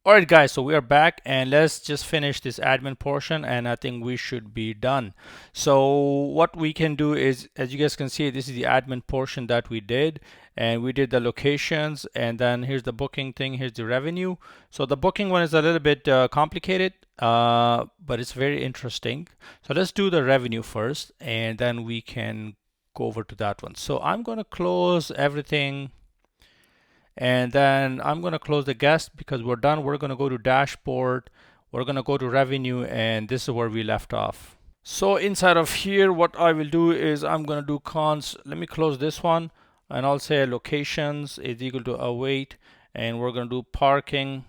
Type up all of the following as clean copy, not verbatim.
All right, guys, so we are back and let's just finish this admin portion and I think we should be done. So what we can do is, as you guys can see, this is the admin portion that we did, and we did the locations, and then here's the booking thing, here's the revenue. So the booking one is a little bit complicated, but it's very interesting. So let's do the revenue first and then we can go over to that one. So I'm going to close everything and then I'm going to close the guest because we're done. We're going to go to dashboard, we're going to go to revenue, and this is where we left off. So inside of here, what I will do is I'm going to do cons. Let me close this one and I'll say locations is equal to await, and we're going to do parking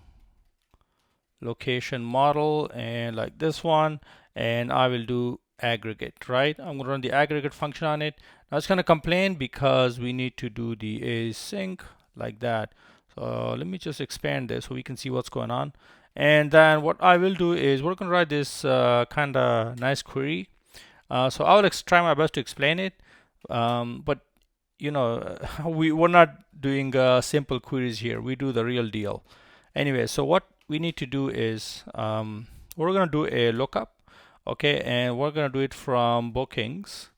location model and like this one, and I will do aggregate, right? I'm going to run the aggregate function on it. Now it's going to complain because we need to do the async like that. So let me just expand this so we can see what's going on. And then what I will do is we're going to write this kind of nice query. So I will try my best to explain it, but you know, we're not doing simple queries here. We do the real deal. Anyway, so what we need to do is we're going to do a lookup, okay, and we're going to do it from bookings.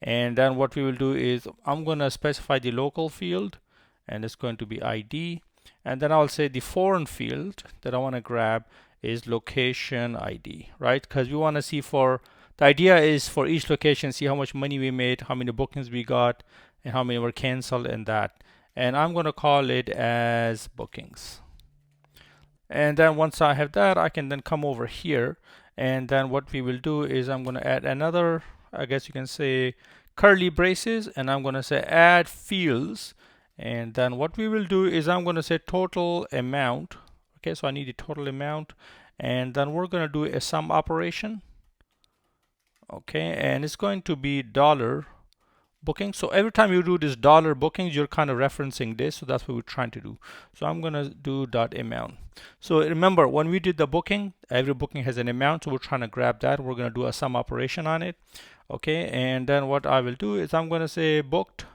And then what we will do is I'm going to specify the local field, and it's going to be ID. And then I'll say the foreign field that I want to grab is location ID, right? Because we want to see for the idea is for each location, see how much money we made, how many bookings we got, and how many were canceled, and that. And I'm going to call it as bookings. And then once I have that, I can then come over here, and then what we will do is I'm going to add another, I guess you can say, curly braces, and I'm going to say add fields. And then what we will do is I'm going to say total amount. Okay, so I need the total amount, and then we're going to do a sum operation. Okay, and it's going to be dollar booking. So every time you do this dollar bookings, you're kind of referencing this. So that's what we're trying to do. So I'm going to do dot amount. So remember, when we did the booking, every booking has an amount. So we're trying to grab that. We're going to do a sum operation on it. Okay, and then what I will do is I'm going to say booked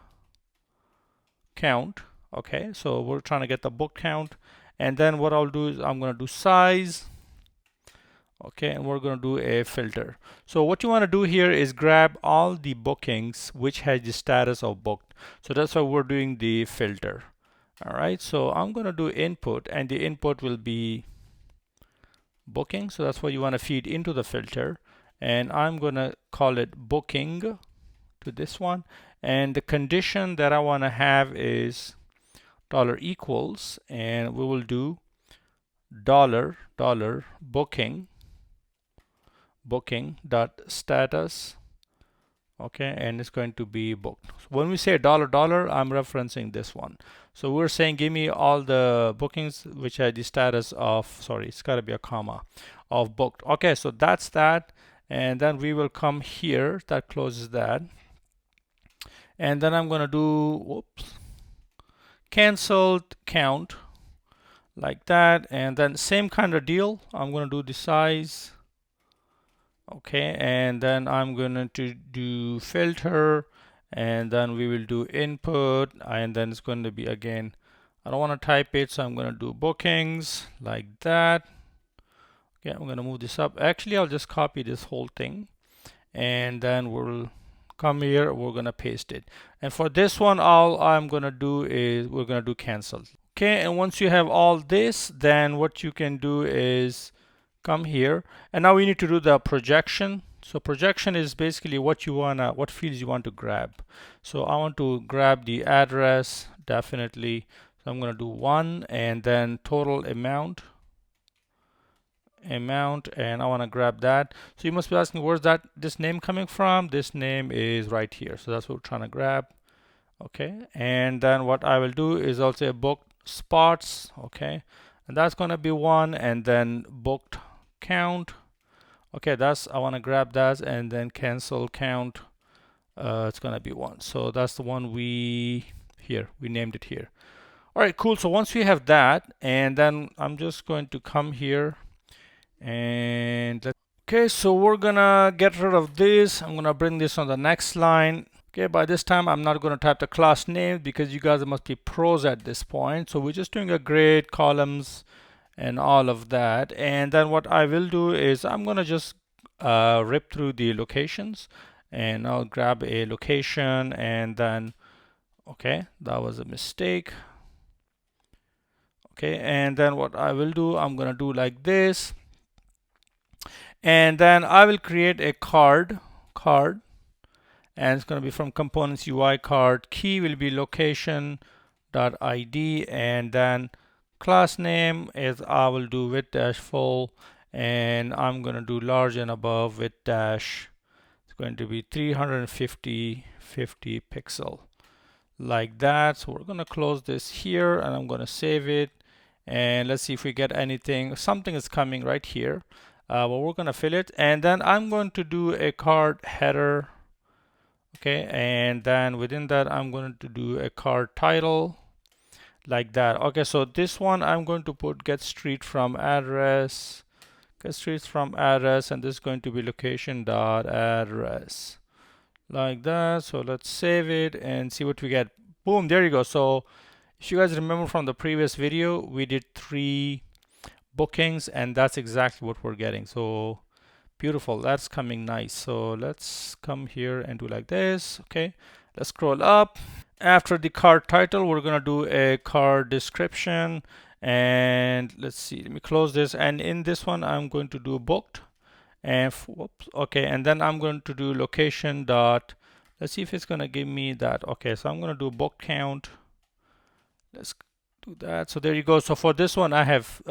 count. Okay, so we're trying to get the book count. And then what I'll do is I'm going to do size. Okay, and we're going to do a filter. So what you want to do here is grab all the bookings which has the status of booked. So that's why we're doing the filter. All right, so I'm going to do input, and the input will be booking. So that's what you want to feed into the filter, and I'm going to call it booking to this one. And the condition that I want to have is dollar equals, and we will do dollar booking dot status. Okay, and it's going to be booked. So when we say dollar I'm referencing this one. So we're saying give me all the bookings which are the status of, sorry, it's got to be a comma, of booked. Okay, so that's that. And then we will come here, that closes that. And then I'm going to do, whoops, canceled count like that. And then same kind of deal, I'm going to do the size. Okay, and then I'm going to do filter, and then we will do input, and then it's going to be, again, I don't want to type it, so I'm going to do bookings like that. Okay, I'm going to move this up. Actually, I'll just copy this whole thing, and then we'll come here, we're going to paste it. And for this one, all I'm going to do is we're going to do cancel. Okay, and once you have all this, then what you can do is come here, and now we need to do the projection. So projection is basically what you wanna, what fields you want to grab. So I want to grab the address, definitely. So I'm gonna do 1, and then total amount, and I want to grab that. So you must be asking, where's this name coming from? This name is right here. So that's what we're trying to grab. Okay, and then what I will do is also booked spots. Okay, and that's gonna be 1, and then booked count. Okay, that's, I want to grab that, and then cancel count, it's gonna be 1. So that's the one we named it here. All right, cool. So once we have that, and then I'm just going to come here and okay, so we're gonna get rid of this. I'm gonna bring this on the next line. Okay, by this time I'm not going to type the class name because you guys must be pros at this point. So we're just doing a grade columns, and all of that. And then what I will do is I'm gonna just rip through the locations, and I'll grab a location, and then okay, that was a mistake. Okay, and then what I will do, I'm gonna do like this, and then I will create a card, and it's gonna be from components UI card. Key will be location dot ID, and then class name is I will do width dash full, and I'm gonna do large and above width dash. It's going to be 350 pixel, like that. So we're gonna close this here, and I'm gonna save it, and let's see if we get anything. Something is coming right here, but we're gonna fill it, and then I'm going to do a card header. Okay, and then within that I'm going to do a card title, like that. Okay, so this one I'm going to put get street from address, and this is going to be location dot address, like that. So let's save it and see what we get. Boom, there you go. So if you guys remember from the previous video, we did 3 bookings, and that's exactly what we're getting. So beautiful, that's coming nice. So let's come here and do like this. Okay, let's scroll up. After the card title, we're gonna do a card description, and let's see, let me close this, and in this one I'm going to do booked, and whoops, okay, and then I'm going to do location dot, let's see if it's gonna give me that. Okay, so I'm gonna do book count. Let's do that. So there you go. So for this one I have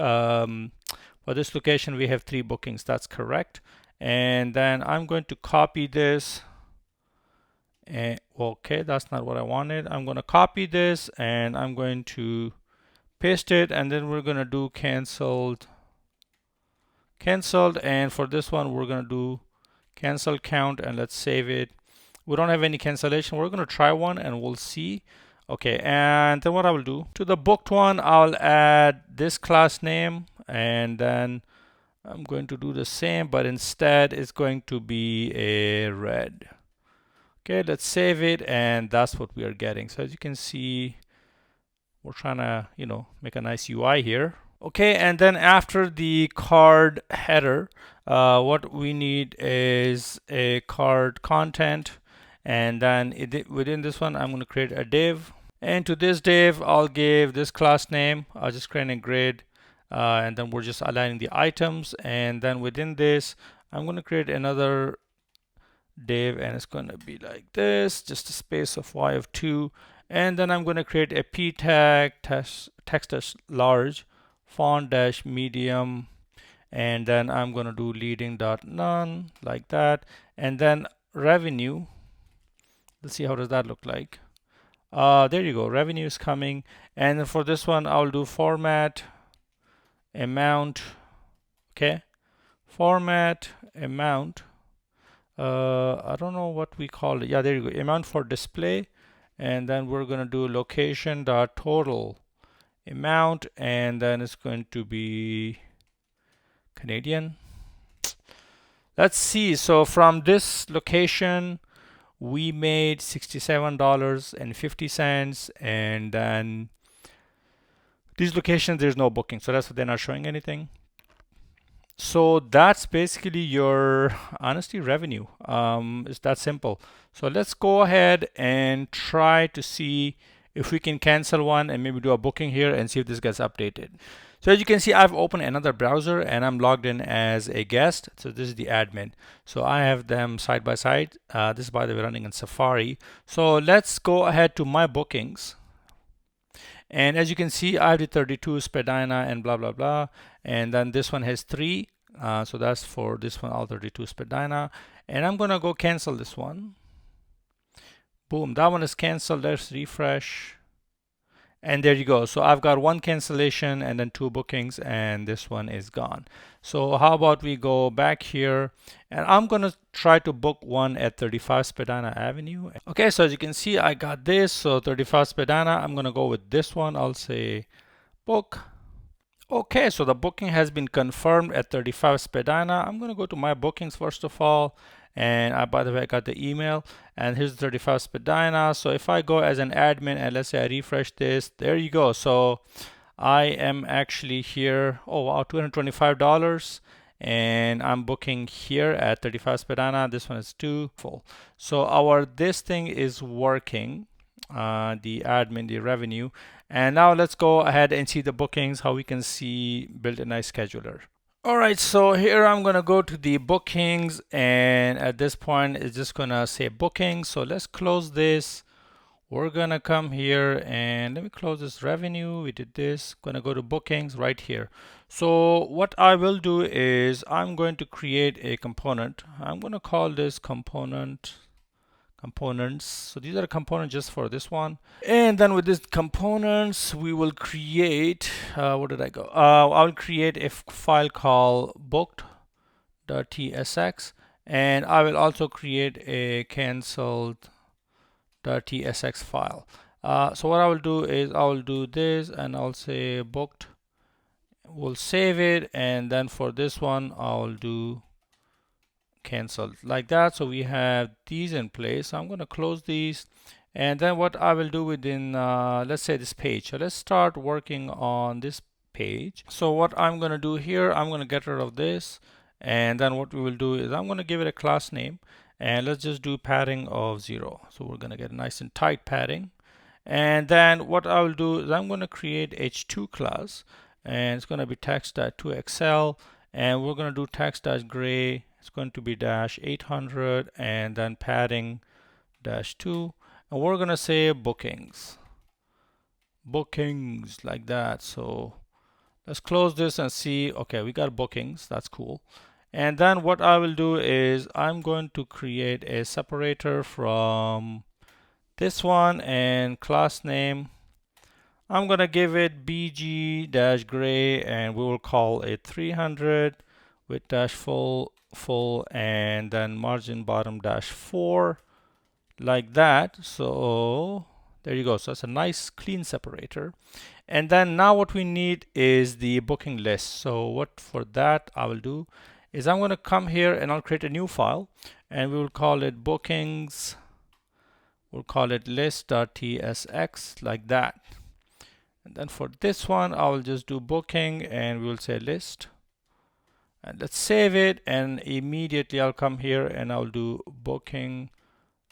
for this location we have 3 bookings. That's correct. And then I'm going to copy this, and okay, that's not what I wanted. I'm going to copy this, and I'm going to paste it, and then we're going to do canceled, and for this one we're going to do cancel count, and let's save it. We don't have any cancellation. We're going to try one and we'll see. Okay, and then what I will do to the booked one, I'll add this class name, and then I'm going to do the same, but instead it's going to be a red. Okay, let's save it, and that's what we are getting. So as you can see, we're trying to, make a nice UI here. Okay, and then after the card header, what we need is a card content, and then within this one, I'm going to create a div. And to this div, I'll give this class name. I'll just create a grid, and then we're just aligning the items. And then within this, I'm going to create another div, and it's going to be like this, just a space of y of 2. And then I'm going to create a p tag, text dash large, font dash medium, and then I'm going to do leading dot none, like that. And then revenue, let's see how does that look like. There you go, revenue is coming. And then for this one, I'll do format amount. Okay, format amount. I don't know what we call it. Yeah, there you go, amount for display. And then we're going to do location dot total amount, and then it's going to be Canadian. Let's see. So from this location, we made $67.50, and then these locations there's no booking, so that's why they're not showing anything. So that's basically your honesty revenue. It's that simple. So let's go ahead and try to see if we can cancel one and maybe do a booking here and see if this gets updated. So as you can see, I've opened another browser and I'm logged in as a guest. So this is the admin. So I have them side by side. This is, by the way, running in Safari. So let's go ahead to my bookings. And as you can see, I have the 32 Spadina and blah, blah, blah. And then this one has 3. So that's for this one, all 32 Spadina. And I'm going to go cancel this one. Boom, that one is canceled. Let's refresh. And there you go. So I've got 1 cancellation and then 2 bookings, and this one is gone. So how about we go back here, and I'm going to try to book one at 35 Spadina Avenue. Okay, so as you can see, I got this. So 35 Spadina, I'm going to go with this one. I'll say book. Okay, so the booking has been confirmed at 35 Spadina. I'm going to go to my bookings first of all. And by the way, I got the email, and here's the 35 Spadina. So if I go as an admin and let's say I refresh this, there you go. So I am actually here, oh wow, $225, and I'm booking here at 35 Spadana. This one is too full. So this thing is working, the admin, the revenue. And now let's go ahead and see the bookings, how we can see, build a nice scheduler. All right, so here I'm gonna go to the bookings, and at this point it's just gonna say bookings. So let's close this. We're gonna come here and let me close this revenue. We did this. Gonna go to bookings right here. So what I will do is I'm going to create a component. I'm gonna call this components. So these are components just for this one. And then with these components, we will create, where did I go? I will create a file called booked.tsx, and I will also create a cancelled.tsx file. So what I will do is I will do this, and I'll say booked. We'll save it, and then for this one, I'll do canceled like that. So we have these in place. So I'm going to close these, and then what I will do within let's say this page, so let's start working on this page. So what I'm going to do here, I'm going to get rid of this, and then what we will do is I'm going to give it a class name, and let's just do padding of 0. So we're going to get a nice and tight padding. And then what I will do is I'm going to create h2 class, and it's going to be text.2xl, and we're going to do text-gray. It's going to be -800, and then padding -2, and we're going to say bookings like that. So let's close this and see. Okay, we got bookings. That's cool. And then what I will do is I'm going to create a separator from this one, and class name, I'm gonna give it bg-gray, and we will call it 300 with dash full, and then margin bottom -4 like that. So there you go. So it's a nice clean separator. And then now what we need is the booking list. So what for that I will do is I'm going to come here and I'll create a new file, and we will call it bookings. We'll call it list.tsx like that. And then for this one, I will just do booking, and we will say list. And let's save it, and immediately I'll come here and I'll do booking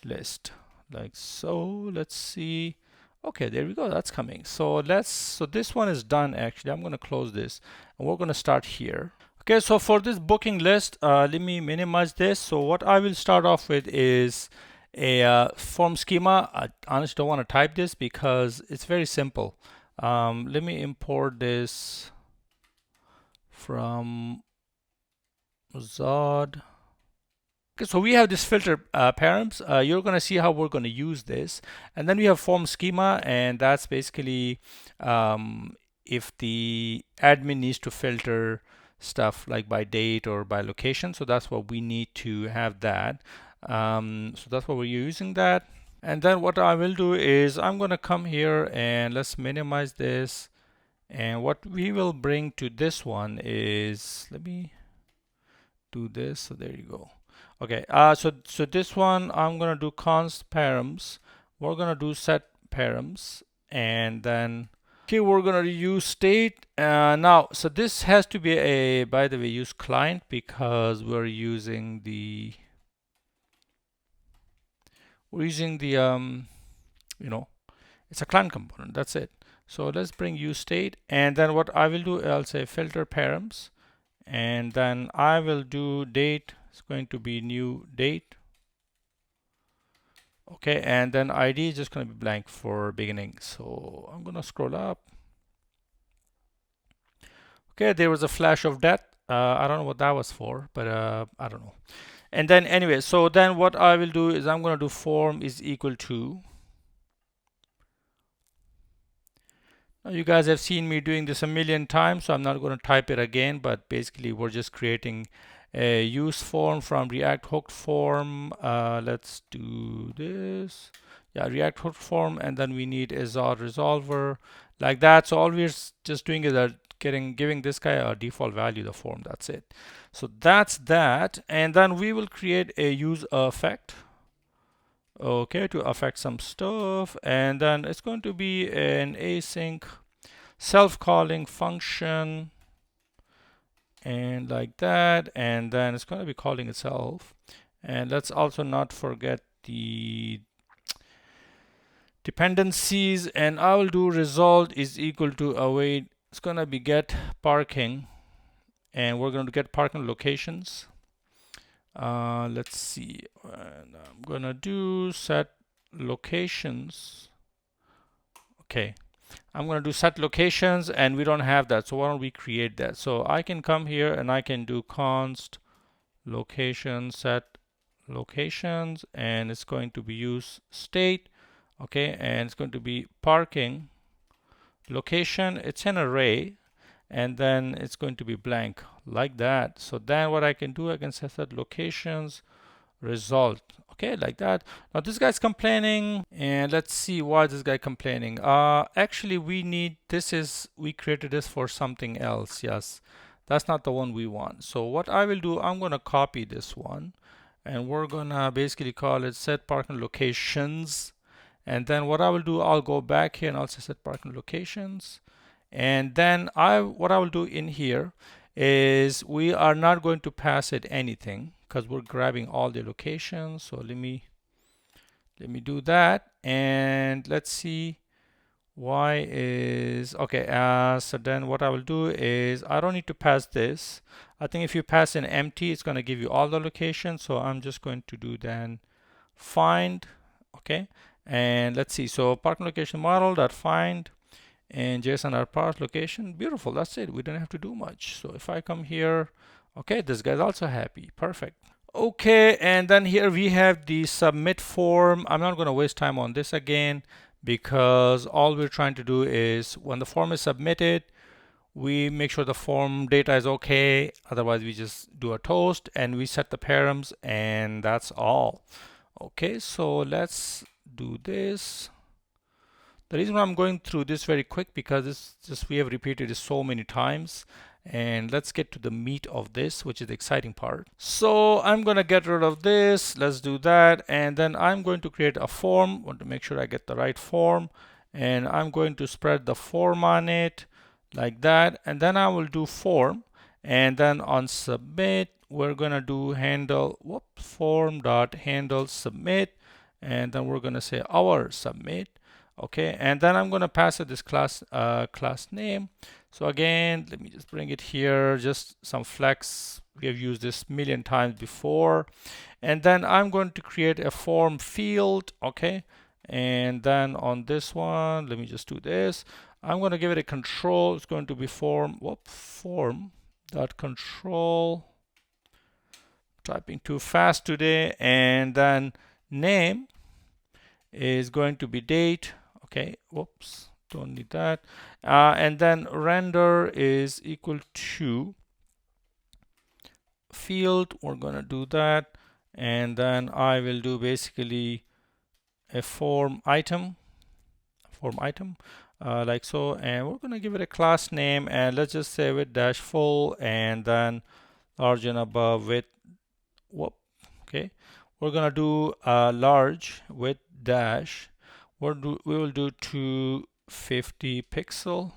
list like so. Let's see. Okay, there we go. That's coming. So this one is done. Actually, I'm going to close this, and we're going to start here. Okay, so for this booking list, let me minimize this. So what I will start off with is a form schema. I honestly don't want to type this because it's very simple. Let me import this from Zod. Okay, so we have this filter params. You're going to see how we're going to use this. And then we have form schema, and that's basically if the admin needs to filter stuff like by date or by location. So that's what we need to have that. So that's what we're using that. And then what I will do is I'm going to come here and let's minimize this. And what we will bring to this one is, let me do this. So there you go. Okay, so this one I'm going to do const params. We're going to do set params, and then okay, we're going to use state. Now, so this has to be a, by the way, use client because we're using the you know, it's a client component. That's it. So let's bring use state, and then what I will do, I'll say filter params, and then I will do date. It's going to be new date. Okay, and then ID is just going to be blank for beginning. So I'm going to scroll up. Okay, there was a flash of death. I don't know what that was for, but I don't know. And then anyway, so then what I will do is I'm going to do form is equal to. Now you guys have seen me doing this a million times, so I'm not going to type it again, but basically we're just creating a use form from React hooked form. Let's do this. Yeah, React hooked form, and then we need a Zod resolver like that. So all we're just doing is giving this guy a default value, the form. That's it. So that's that, and then we will create a use effect. Okay, to affect some stuff, and then it's going to be an async. self-calling function, and like that, and then it's going to be calling itself. And let's also not forget the dependencies, and I will do result is equal to await. It's going to be get parking, and we're going to get parking locations. Let's see, and I'm going to do set locations. Okay, I'm going to do set locations, and we don't have that, so why don't we create that? So I can come here and I can do const location set locations, and it's going to be use state. Okay, and it's going to be parking location. It's an array, and then it's going to be blank like that. So then what I can do, I can set that locations result. Okay, like that. Now this guy's complaining, and let's see why this guy complaining. Actually we created this for something else. Yes, that's not the one we want. So what I will do, I'm gonna copy this one, and we're gonna basically call it set parking locations. And then what I will do, I'll go back here and also set parking locations. And then what I will do in here is we are not going to pass it anything because we're grabbing all the locations. So let me do that, and let's see why is okay. So then what I will do is I don't need to pass this. I think if you pass an empty, it's going to give you all the locations. So I'm just going to do then find. Okay, and let's see. So parking location model dot find and JSON our park location. Beautiful. That's it. We don't have to do much. So if I come here, okay, this guy's also happy. Perfect. Okay, and then here we have the submit form. I'm not going to waste time on this again because all we're trying to do is when the form is submitted, we make sure the form data is okay. Otherwise, we just do a toast and we set the params, and that's all. Okay, so let's do this. The reason why I'm going through this very quick because it's just we have repeated it so many times, and let's get to the meat of this, which is the exciting part. So I'm going to get rid of this. Let's do that, and then I'm going to create a form. Want to make sure I get the right form, and I'm going to spread the form on it like that, and then I will do form, and then on submit we're going to do handle form dot handle submit, and then we're going to say our submit. Okay, and then I'm going to pass it this class name. So again, let me just bring it here, just some flex. We have used this a million times before. And then I'm going to create a form field. Okay, and then on this one, let me just do this. I'm going to give it a control. It's going to be form dot control. Typing too fast today. And then name is going to be date. Okay, whoops, don't need that. And then render is equal to field. We're gonna do that, and then I will do basically a form item like so, and we're gonna give it a class name, and let's just say with dash full, and then large and above with okay, we're gonna do large with dash. We will do 250 pixel.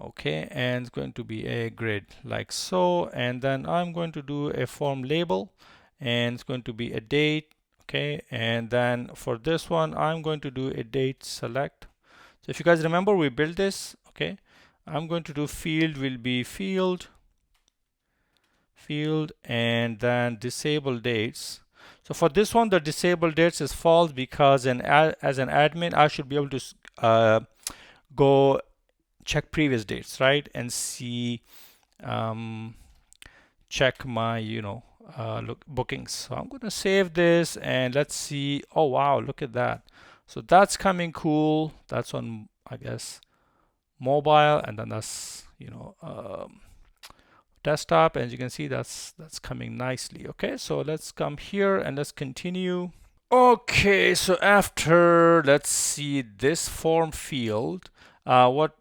Okay, and it's going to be a grid like so, and then I'm going to do a form label, and it's going to be a date. Okay, and then for this one I'm going to do a date select. So if you guys remember, we built this. Okay, I'm going to do field will be field, and then disable dates. So for this one, the disable dates is false because as an admin, I should be able to go check previous dates, right, and see, check my bookings. So I'm going to save this, and let's see. Oh wow, look at that. So that's coming cool. That's on, I guess, mobile, and then that's desktop. As you can see, that's coming nicely. Okay, so let's come here and let's continue. Okay, so after, let's see this form field, what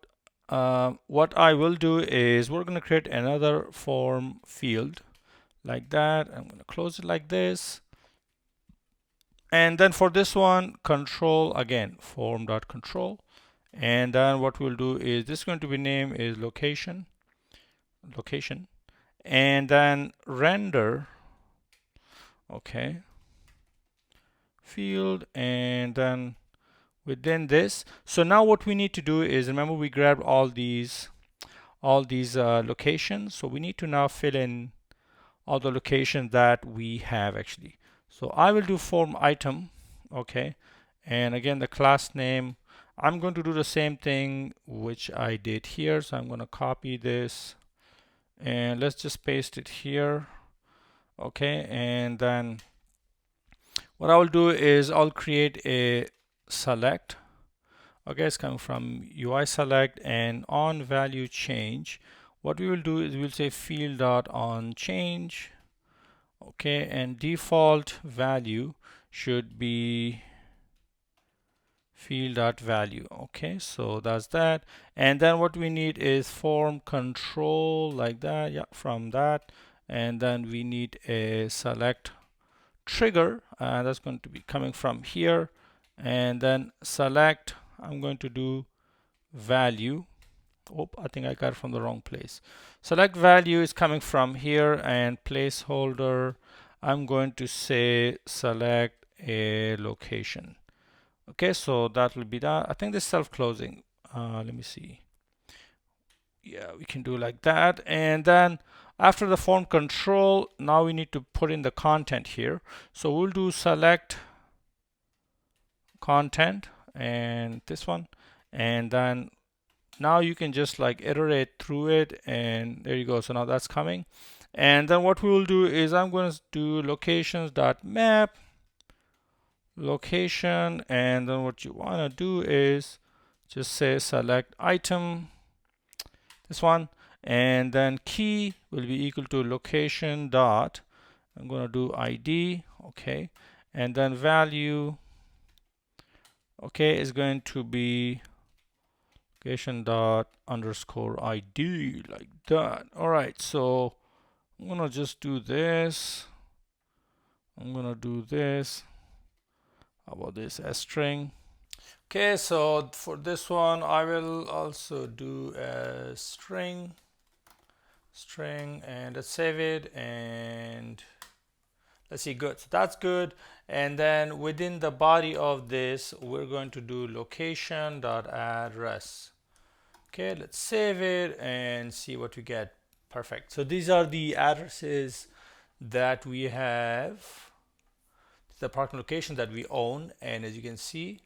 I will do is we're going to create another form field like that. I'm going to close it like this, and then for this one, control again, form.control, And then what we'll do is this is going to be name is location, and then render, okay, field, and then within this. So now what we need to do is, remember we grabbed all these locations, so we need to now fill in all the locations that we have actually. So I will do form item, okay, and again the class name, I'm going to do the same thing which I did here. So I'm going to copy this and let's just paste it here, okay. And then what I will do is I'll create a select, okay, it's coming from UI select, and on value change, what we will do is we'll say field dot on change, okay, and default value should be field dot value, okay. So that's that. And then what we need is form control like that, yeah, from that. And then we need a select trigger, that's going to be coming from here. And then select, I'm going to do value. Oh, I think I got it from the wrong place. Select value is coming from here, and placeholder, I'm going to say select a location. Okay, so that will be that. I think this self-closing. Let me see. Yeah, we can do like that. And then after the form control, now we need to put in the content here. So we'll do select content and this one. And then now you can just like iterate through it, and there you go. So now that's coming. And then what we will do is I'm going to do locations.map location, and then what you want to do is just say select item, this one, and then key will be equal to location dot, I'm going to do ID, okay, and then value, okay, is going to be location dot underscore ID, like that. All right, so I'm going to just do this. I'm going to do this. How about this as string? Okay, so for this one, I will also do a string, and let's save it, and let's see, good. So that's good. And then within the body of this, we're going to do location.address. Okay, let's save it and see what we get. Perfect. So these are the addresses that we have, the parking location that we own, and as you can see,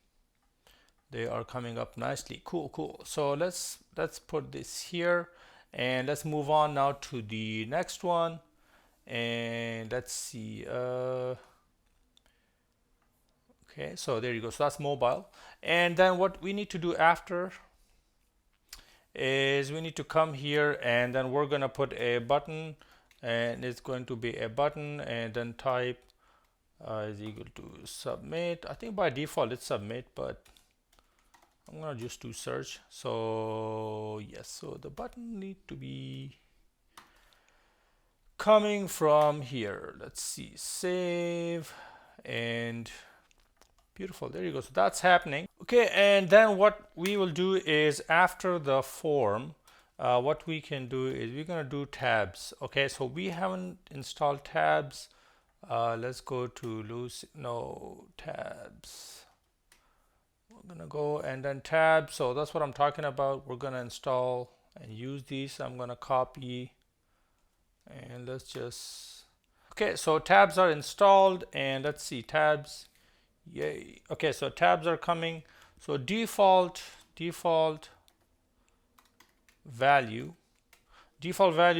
they are coming up nicely. Cool. So let's put this here, and let's move on now to the next one. And let's see, okay, so there you go. So that's mobile. And then what we need to do after is we need to come here, and then we're gonna put a button, and it's going to be a button, and then type is equal to submit. I think by default it's submit, but I'm gonna just do search. So yes, so the button need to be coming from here. Let's see, save, and beautiful, there you go. So that's happening. Okay, and then what we will do is after the form, what we can do is we're gonna do tabs. Okay, so we haven't installed tabs. Let's go to tabs. We're gonna go and then tabs. So that's what I'm talking about. We're gonna install and use these. I'm gonna copy, and let's just, okay, so tabs are installed, and let's see, tabs, yay. Okay, so tabs are coming. So default value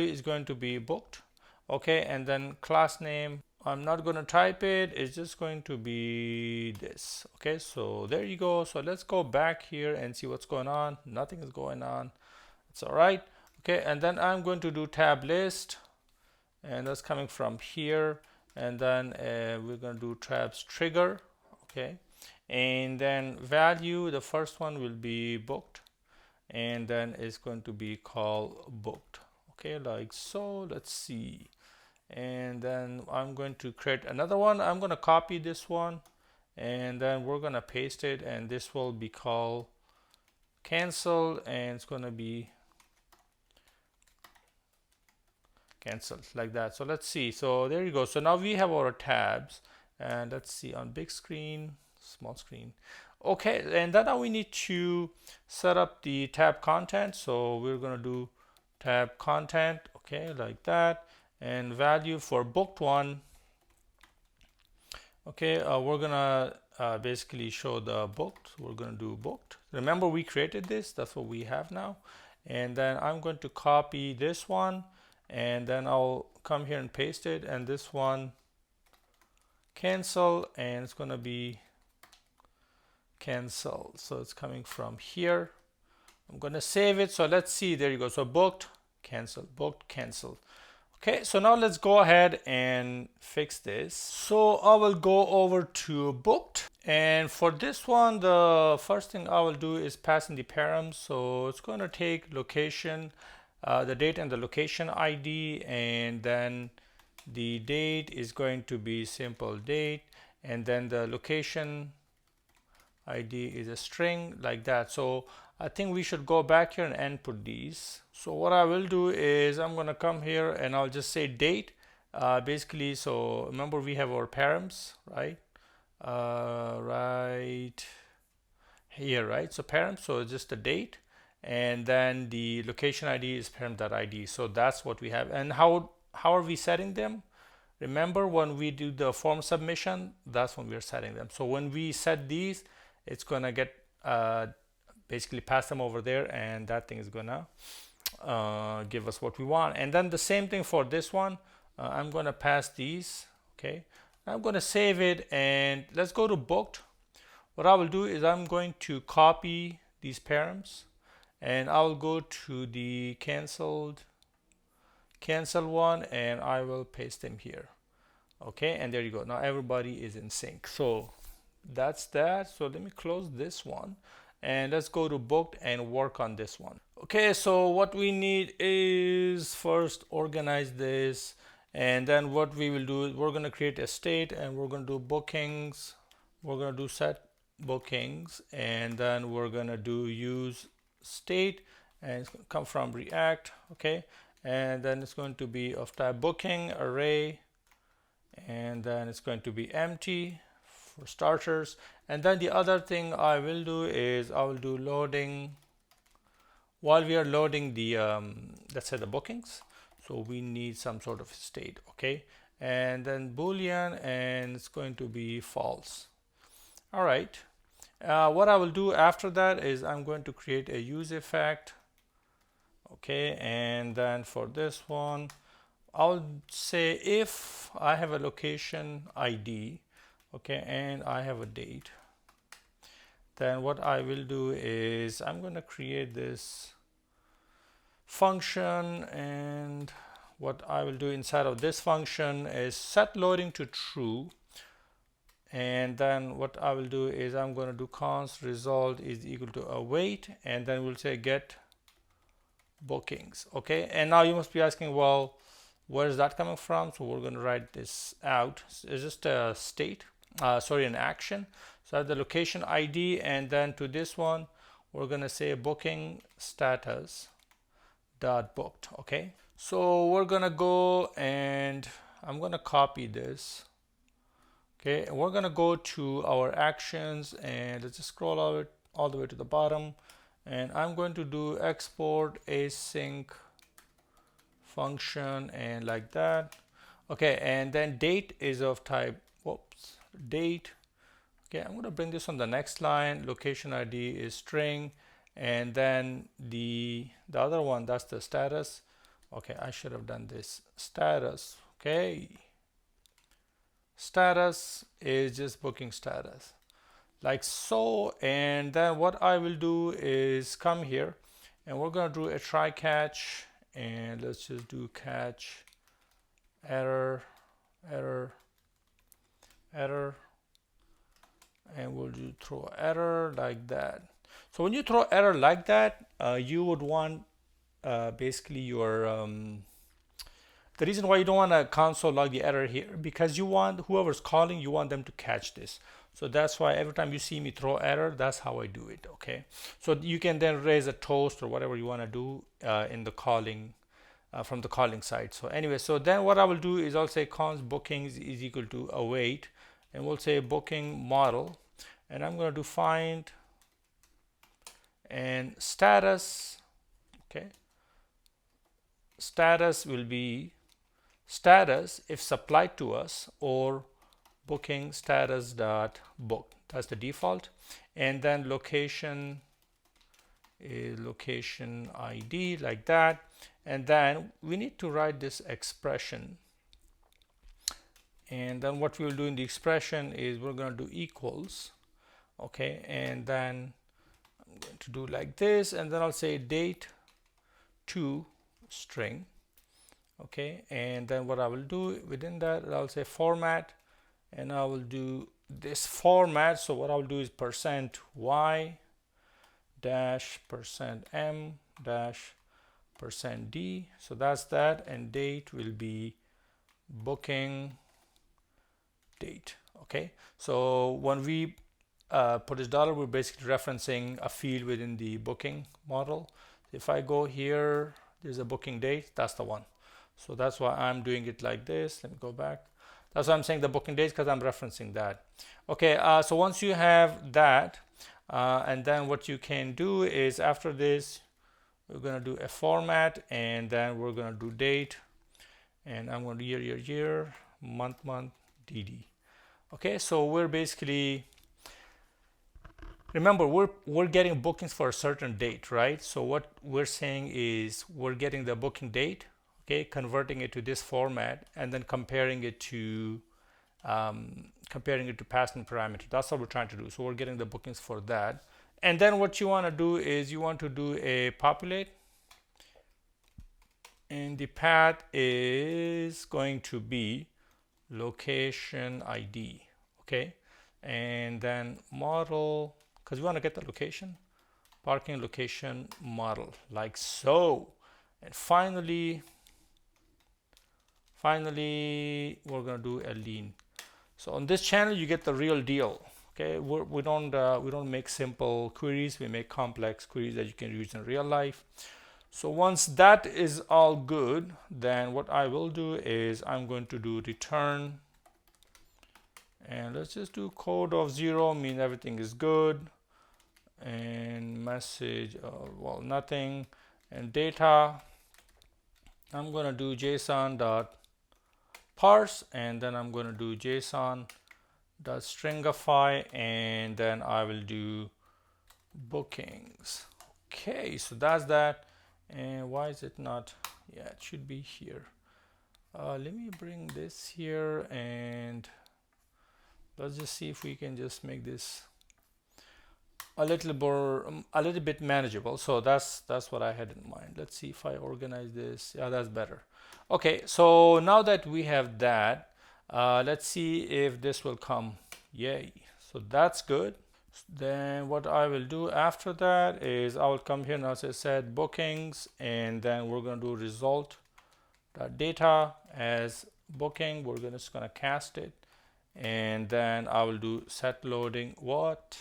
is going to be booked. Okay, and then class name, I'm not going to type it, it's just going to be this. Okay, so there you go. So let's go back here and see what's going on. Nothing is going on. It's all right. Okay, and then I'm going to do tab list, and that's coming from here. And then we're going to do tabs trigger. Okay, and then value, the first one will be booked, and then it's going to be called booked. Okay, like so. Let's see. And then I'm going to create another one. I'm going to copy this one, and then we're going to paste it, and this will be called cancel, and it's going to be canceled like that. So let's see. So there you go. So now we have our tabs, and let's see on big screen, small screen. Okay, and then now we need to set up the tab content. So we're going to do tab content, okay, like that, and value for booked one. Okay, we're gonna basically show the booked. We're gonna do booked. Remember, we created this. That's what we have now. And then I'm going to copy this one, and then I'll come here and paste it. And this one, cancel, and it's gonna be cancel. So it's coming from here. I'm gonna save it. So let's see. There you go. So booked, cancel, booked, cancel. Okay, so now let's go ahead and fix this. So I will go over to booked, and for this one, the first thing I will do is pass in the params. So it's going to take location, the date and the location ID, and then the date is going to be simple date, and then the location ID is a string like that. So I think we should go back here and input these. So what I will do is I'm going to come here and I'll just say date, basically. So remember, we have our params, right? Right here, right? So params, so it's just the date, and then the location ID is param.id. So that's what we have. And how are we setting them? Remember, when we do the form submission, that's when we're setting them. So when we set these, it's gonna get basically pass them over there, and that thing is gonna give us what we want. And then the same thing for this one. I'm gonna pass these. Okay, I'm gonna save it, and let's go to booked. What I will do is I'm going to copy these params, and I will go to the cancel one, and I will paste them here. Okay, and there you go. Now everybody is in sync. So that's that. So let me close this one, and let's go to booked and work on this one. Okay, so what we need is first organize this, and then what we will do is we're going to create a state, and we're going to do bookings. We're going to do set bookings, and then we're going to do use state, and it's going to come from React. Okay, and then it's going to be of type booking array, and then it's going to be empty for starters. And then the other thing I will do is I will do loading while we are loading the let's say the bookings. So we need some sort of state. Okay, and then boolean, and it's going to be false. All right, what I will do after that is I'm going to create a use effect. Okay, and then for this one I'll say if I have a location ID, okay, and I have a date, then what I will do is I'm going to create this function, and what I will do inside of this function is set loading to true, and then what I will do is I'm going to do const result is equal to await, and then we'll say get bookings. Okay, and now you must be asking, well, where is that coming from? So we're going to write this out. It's just a state, an action. So I have the location ID, and then to this one we're going to say booking status dot booked. Okay, so we're going to go, and I'm going to copy this. Okay, and we're going to go to our actions, and let's just scroll all the way to the bottom, and I'm going to do export async function, and like that. Okay, and then date is of type date. Okay, I'm going to bring this on the next line. Location ID is string, and then the other one, that's the status. Okay, I should have done this status. Okay, status is just booking status like so. And then what I will do is come here, and we're going to do a try catch, and let's just do catch error, and we'll do throw error like that. So when you throw error like that, you would want basically your the reason why you don't want to console log the error here, because you want whoever's calling, you want them to catch this. So that's why every time you see me throw error, that's how I do it. Okay, so you can then raise a toast or whatever you want to do in the calling from the calling side. So anyway, so then what I will do is I'll say const bookings is equal to await, and we'll say booking model, and I'm going to do find and status. Okay, status will be status if supplied to us, or booking status dot book. That's the default. And then location is location ID, like that. And then we need to write this expression. And then what we will do in the expression is we're going to do equals. Okay, and then I'm going to do like this, and then I'll say date to string. Okay, and then what I will do within that, I'll say format, and I will do this format. So what I'll do is %y dash %m dash %d. So that's that, and date will be booking date. Okay, so when we put this dollar, we're basically referencing a field within the booking model. If I go here, there's a booking date, that's the one. So that's why I'm doing it like this. Let me go back. That's why I'm saying the booking date, because I'm referencing that. Okay, so once you have that, and then what you can do is after this, we're going to do a format, and then we're going to do date, and I'm going to do year, month, dd. Okay, so we're basically, remember, we're getting bookings for a certain date, right? So what we're saying is we're getting the booking date, okay, converting it to this format, and then comparing it to passing parameter. That's what we're trying to do. So we're getting the bookings for that. And then what you want to do is you want to do a populate, and the path is going to be location ID. Okay, and then model, because we want to get the location, parking location model, like so. And finally we're going to do a lean. So on this channel you get the real deal. Okay, we don't make simple queries, we make complex queries that you can use in real life. So once that is all good, then what I will do is I'm going to do return, and let's just do code of 0, mean everything is good, and message, well, nothing. And data, I'm going to do json dot parse, and then I'm going to do json dot stringify, and then I will do bookings. Okay, so that's that. And why is it not? Yeah, it should be here. Let me bring this here, and let's just see if we can just make this a little bit manageable. So that's what I had in mind. Let's see if I organize this. Yeah, that's better. Okay, so now that we have that, let's see if this will come. Yay. So that's good. Then what I will do after that is I will come here and I'll say set bookings, and then we're going to do result data as booking. We're just going to cast it, and then I will do set loading what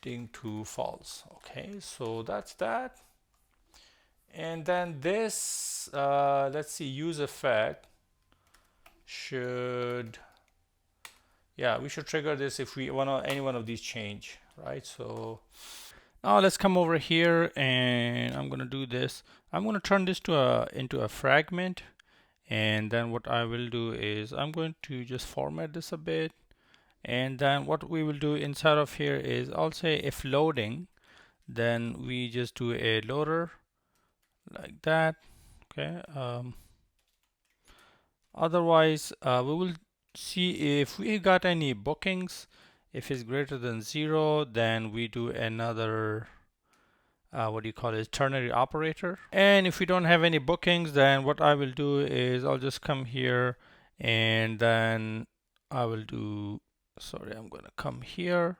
ding to false. Okay, so that's that. And then this, let's see, use effect should, yeah, we should trigger this if we want any one of these change, right? So now let's come over here, and I'm going to do this. I'm going to turn this to into a fragment, and then what I will do is I'm going to just format this a bit, and then what we will do inside of here is I'll say if loading, then we just do a loader like that. Okay, otherwise we will see if we got any bookings. If it's greater than 0, then we do another what do you call it, ternary operator. And if we don't have any bookings, then what I will do is I'll just come here, and then I will do, sorry, I'm going to come here,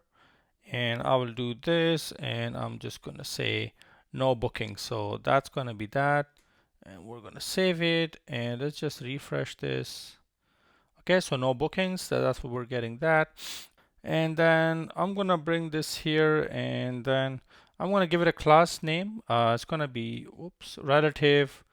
and I will do this, and I'm just going to say no booking. So that's going to be that, and we're going to save it, and let's just refresh this. Okay, so no bookings, that's what we're getting that. And then I'm gonna bring this here, and then I'm gonna give it a class name. It's gonna be relative,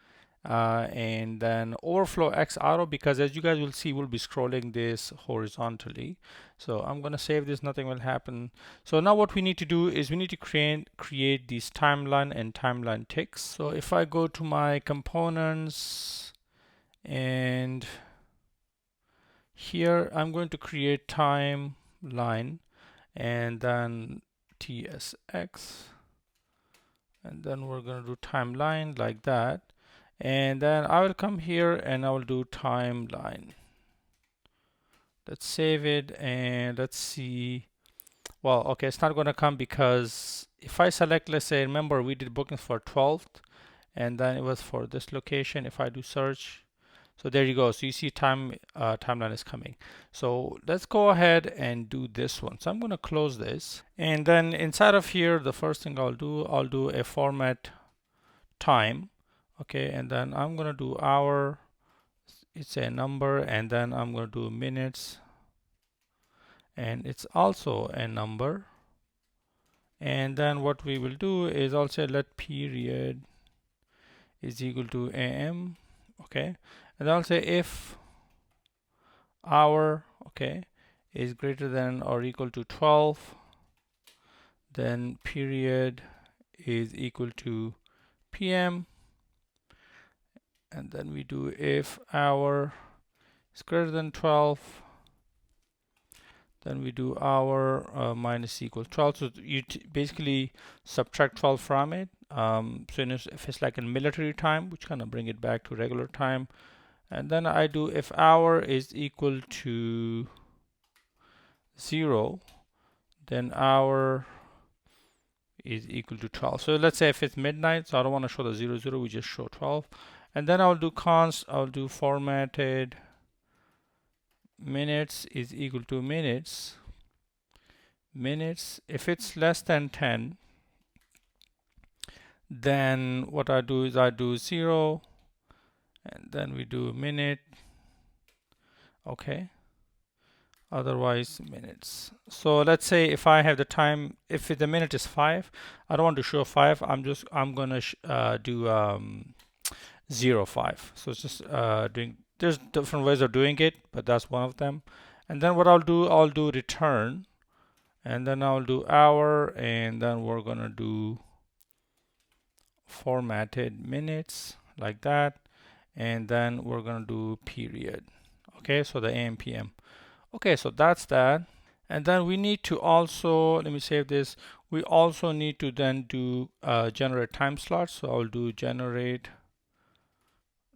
and then overflow x auto, because as you guys will see, we'll be scrolling this horizontally. So I'm gonna save this, nothing will happen. So now what we need to do is we need to create these timeline and timeline ticks. So if I go to my components, and here I'm going to create timeline, and then tsx, and then we're going to do timeline like that, and then I will come here and I will do timeline. Let's save it, and let's see. Well, okay, it's not going to come because if I select, let's say, remember we did bookings for 12th, and then it was for this location. If I do search, so there you go. So you see timeline is coming. So let's go ahead and do this one. So I'm going to close this, and then inside of here, the first thing I'll do a format time. Okay, and then I'm going to do hour. It's a number, and then I'm going to do minutes, and it's also a number. And then what we will do is also let period is equal to am. Okay, and I'll say if hour, okay, is greater than or equal to 12, then period is equal to PM, and then we do if hour is greater than 12, then we do hour minus equals 12. So you basically subtract 12 from it. So if it's like in military time, which kind of bring it back to regular time, and then I do if hour is equal to 0, then hour is equal to 12. So let's say if it's midnight, so I don't want to show the 0, 0, we just show 12. And then I'll do I'll do formatted minutes is equal to minutes. Minutes, if it's less than 10, then what I do is I do 0, and then we do minute. Okay, otherwise minutes. So let's say if I have the time, if the minute is 5, I don't want to show 5, I'm gonna do 0, 5. So it's just there's different ways of doing it, but that's one of them. And then what I'll do return, and then I'll do hour, and then we're gonna do formatted minutes like that, and then we're gonna do period. Okay, so the AM PM. Okay, so that's that. And then we need to also, let me save this, we also need to then do generate time slots. So I'll do generate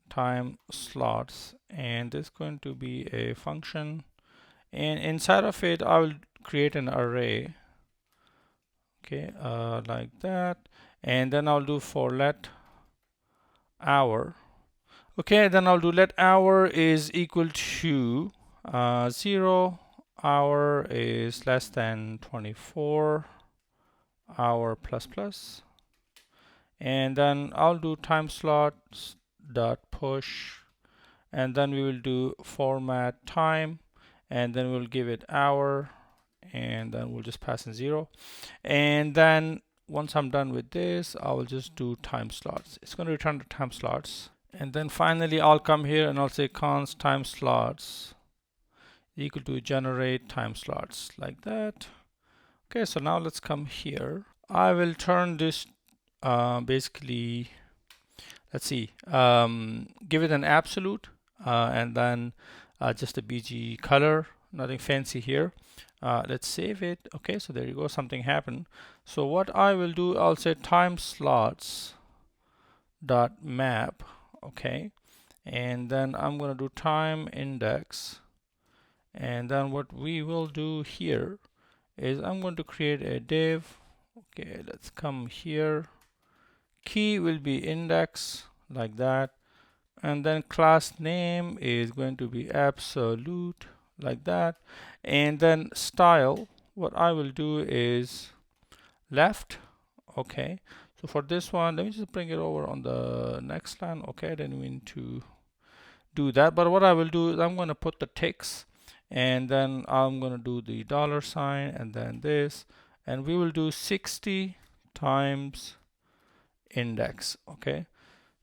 time slots, and this is going to be a function, and inside of it I will create an array. Okay, like that, and then I'll do for let hour. Okay, then I'll do let hour is equal to 0, hour is less than 24, hour plus plus, and then I'll do time slots dot push, and then we will do format time, and then we'll give it hour, and then we'll just pass in 0. And then once I'm done with this, I will just do time slots. It's going to return the time slots. And then finally I'll come here and I'll say const time slots equal to generate time slots like that. Okay, so now let's come here. I will turn this basically, let's see, give it an absolute, and then just a BG color, nothing fancy here. Let's save it. Okay, so there you go, something happened. So what I will do, I'll say time slots dot map. Okay, and then I'm going to do time index, and then what we will do here is I'm going to create a div. Okay, let's come here. Key will be index like that, and then class name is going to be absolute like that, and then style, what I will do is left. Okay, so for this one, let me just bring it over on the next line. Okay, then we need to do that. But what I will do is I'm going to put the ticks, and then I'm going to do the dollar sign and then this, and we will do 60 times index. Okay,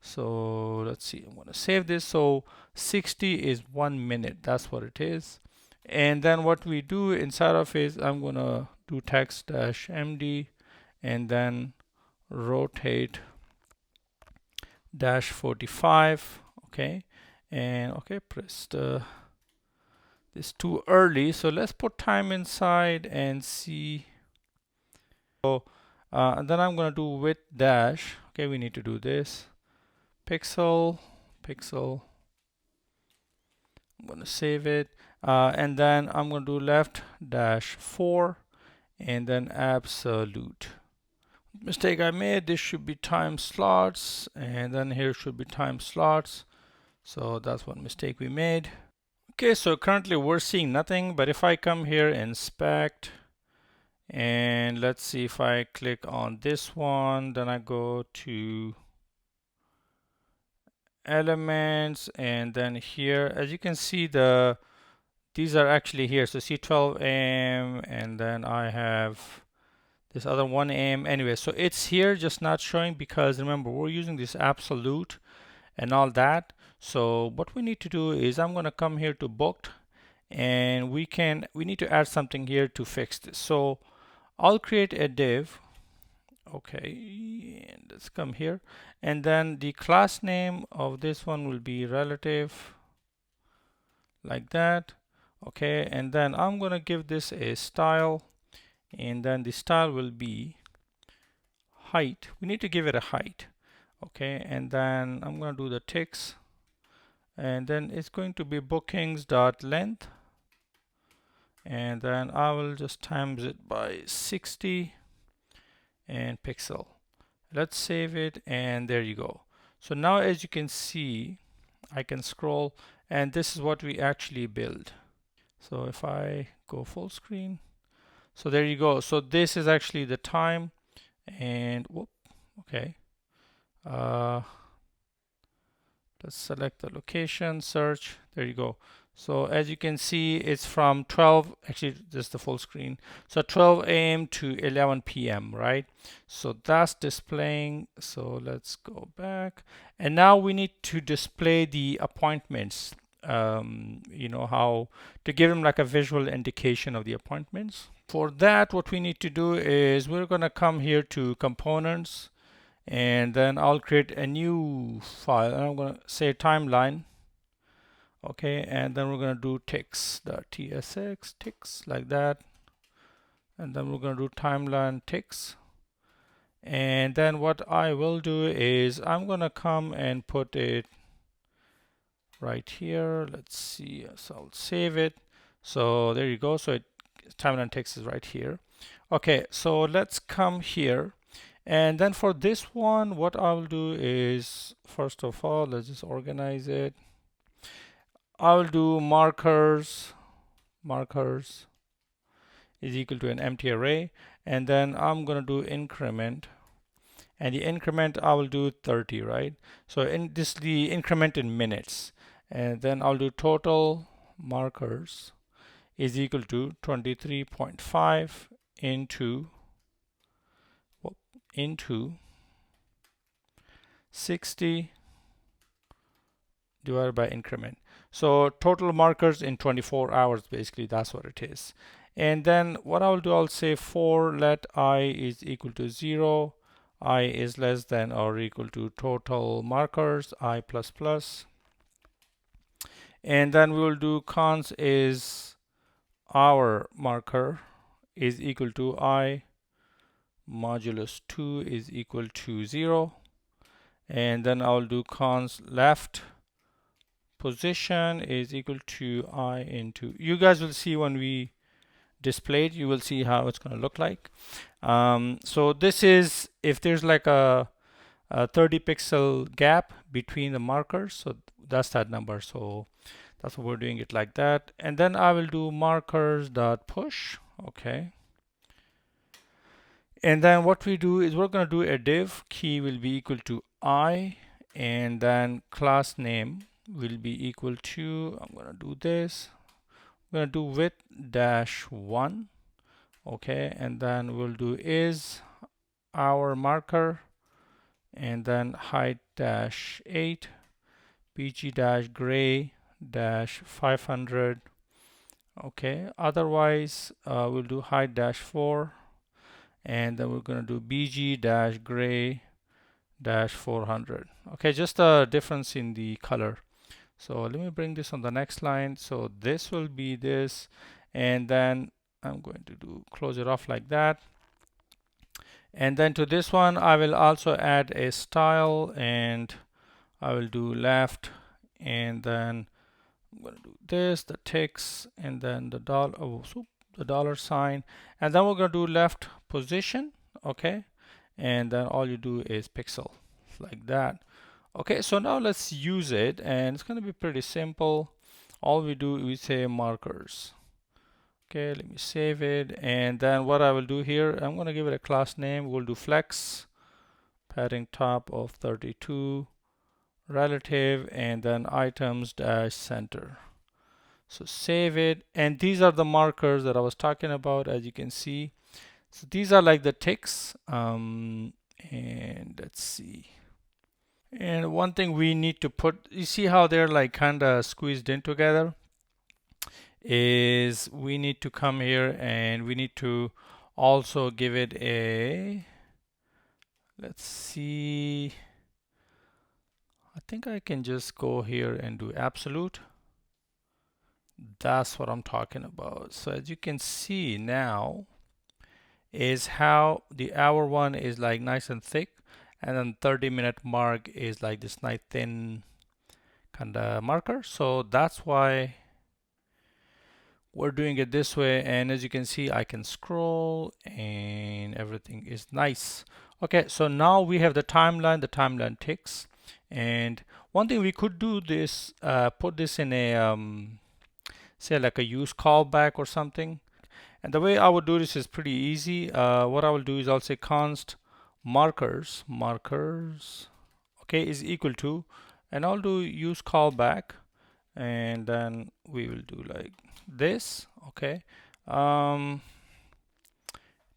so let's see, I'm going to save this. So 60 is 1 minute, that's what it is. And then what we do inside of is I'm going to do text dash MD and then rotate dash 45. Okay, and okay, press this too early, so let's put time inside and see. So and then I'm going to do width dash. Okay, we need to do this pixel. I'm going to save it, and then I'm going to do left dash 4 and then absolute. Mistake I made, this should be time slots, and then here should be time slots. So that's one mistake we made. Okay, so currently we're seeing nothing, but if I come here, inspect, and let's see, if I click on this one, then I go to elements, and then here, as you can see, these are actually here. So see 12 AM, and then I have this other 1 AM. Anyway, so it's here, just not showing because remember, we're using this absolute and all that. So what we need to do is I'm going to come here to booked, and we need to add something here to fix this. So I'll create a div. Okay, and let's come here, and then the class name of this one will be relative, like that. Okay, and then I'm going to give this a style, and then the style will be height. We need to give it a height. Okay, and then I'm going to do the ticks, and then it's going to be bookings dot length, and then I will just times it by 60 and pixel. Let's save it, and there you go. So now as you can see, I can scroll, and this is what we actually build. So if I go full screen, so there you go. So this is actually the time, and whoop, okay. Let's select the location, search, there you go. So as you can see, it's from 12, actually just the full screen. So 12 AM to 11 PM, right? So that's displaying. So let's go back. And now we need to display the appointments. You know, how to give them like a visual indication of the appointments. For that, what we need to do is we're going to come here to components, and then I'll create a new file, and I'm going to say timeline. Okay, and then we're going to do ticks.tsx, ticks, like that, and then we're going to do timeline ticks. And then what I will do is I'm going to come and put it right here. Let's see, so I'll save it. So there you go. So timeline ticks is right here. Okay, so let's come here. And then for this one, what I'll do is, first of all, let's just organize it. I'll do markers is equal to an empty array, and then I'm going to do increment, and the increment I will do 30, right? So in this, the increment in minutes, and then I'll do total markers is equal to 23.5 into 60 divided by increment. So total markers in 24 hours, basically that's what it is. And then what I'll do, I'll say for let I is equal to 0, I is less than or equal to total markers, I plus plus. And then we will do cons is our marker is equal to I modulus 2 is equal to 0. And then I'll do cons left position is equal to I into, you guys will see when we display it, you will see how it's going to look like. So this is if there's like a 30 pixel gap between the markers, so that's that number. So that's what we're doing it like that. And then I will do markers dot push. Okay, and then what we do is we're going to do a div key will be equal to I, and then class name will be equal to, I'm going to do this, we're going to do width dash 1. Okay, and then we'll do is our marker, and then height dash 8, bg dash gray dash 500. Okay, otherwise we'll do height dash 4, and then we're going to do bg dash gray dash 400. Okay, just a difference in the color. So let me bring this on the next line. So this will be this, and then I'm going to do close it off like that. And then to this one I will also add a style, and I will do left, and then I'm going to do this, the ticks, and then the the dollar sign, and then we're going to do left position. Okay, and then all you do is pixel like that. Okay, so now let's use it, and it's going to be pretty simple. All we do, we say markers. Okay, let me save it, and then what I will do here, I'm going to give it a class name. We'll do flex, padding top of 32, relative, and then items dash center. So save it, and these are the markers that I was talking about, as you can see. So these are like the ticks, and let's see. And one thing we need to put, you see how they're like kind of squeezed in together, is we need to come here and we need to also give it a, let's see, I think I can just go here and do absolute. That's what I'm talking about. So as you can see now is how the hour one is like nice and thick, and then 30-minute mark is like this nice thin kind of marker. So that's why we're doing it this way, and as you can see I can scroll and everything is nice. Okay, so now we have the timeline ticks, and one thing we could do this, put this in a say like a use callback or something. And the way I would do this is pretty easy. What I will do is I'll say const markers, okay, is equal to, and I'll do use callback, and then we will do like this. Okay,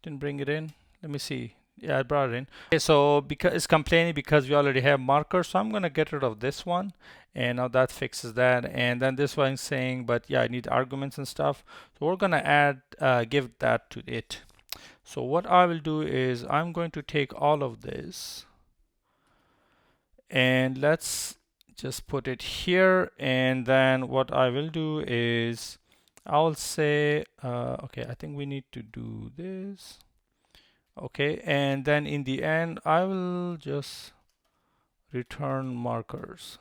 didn't bring it in. Let me see. Yeah, I brought it in. Okay, so because it's complaining because we already have markers, so I'm gonna get rid of this one, and now that fixes that. And then this one's saying, but yeah, I need arguments and stuff, so we're gonna add give that to it. So what I will do is I'm going to take all of this, and let's just put it here, and then what I will do is I'll say okay, I think we need to do this. Okay, and then in the end I will just return markers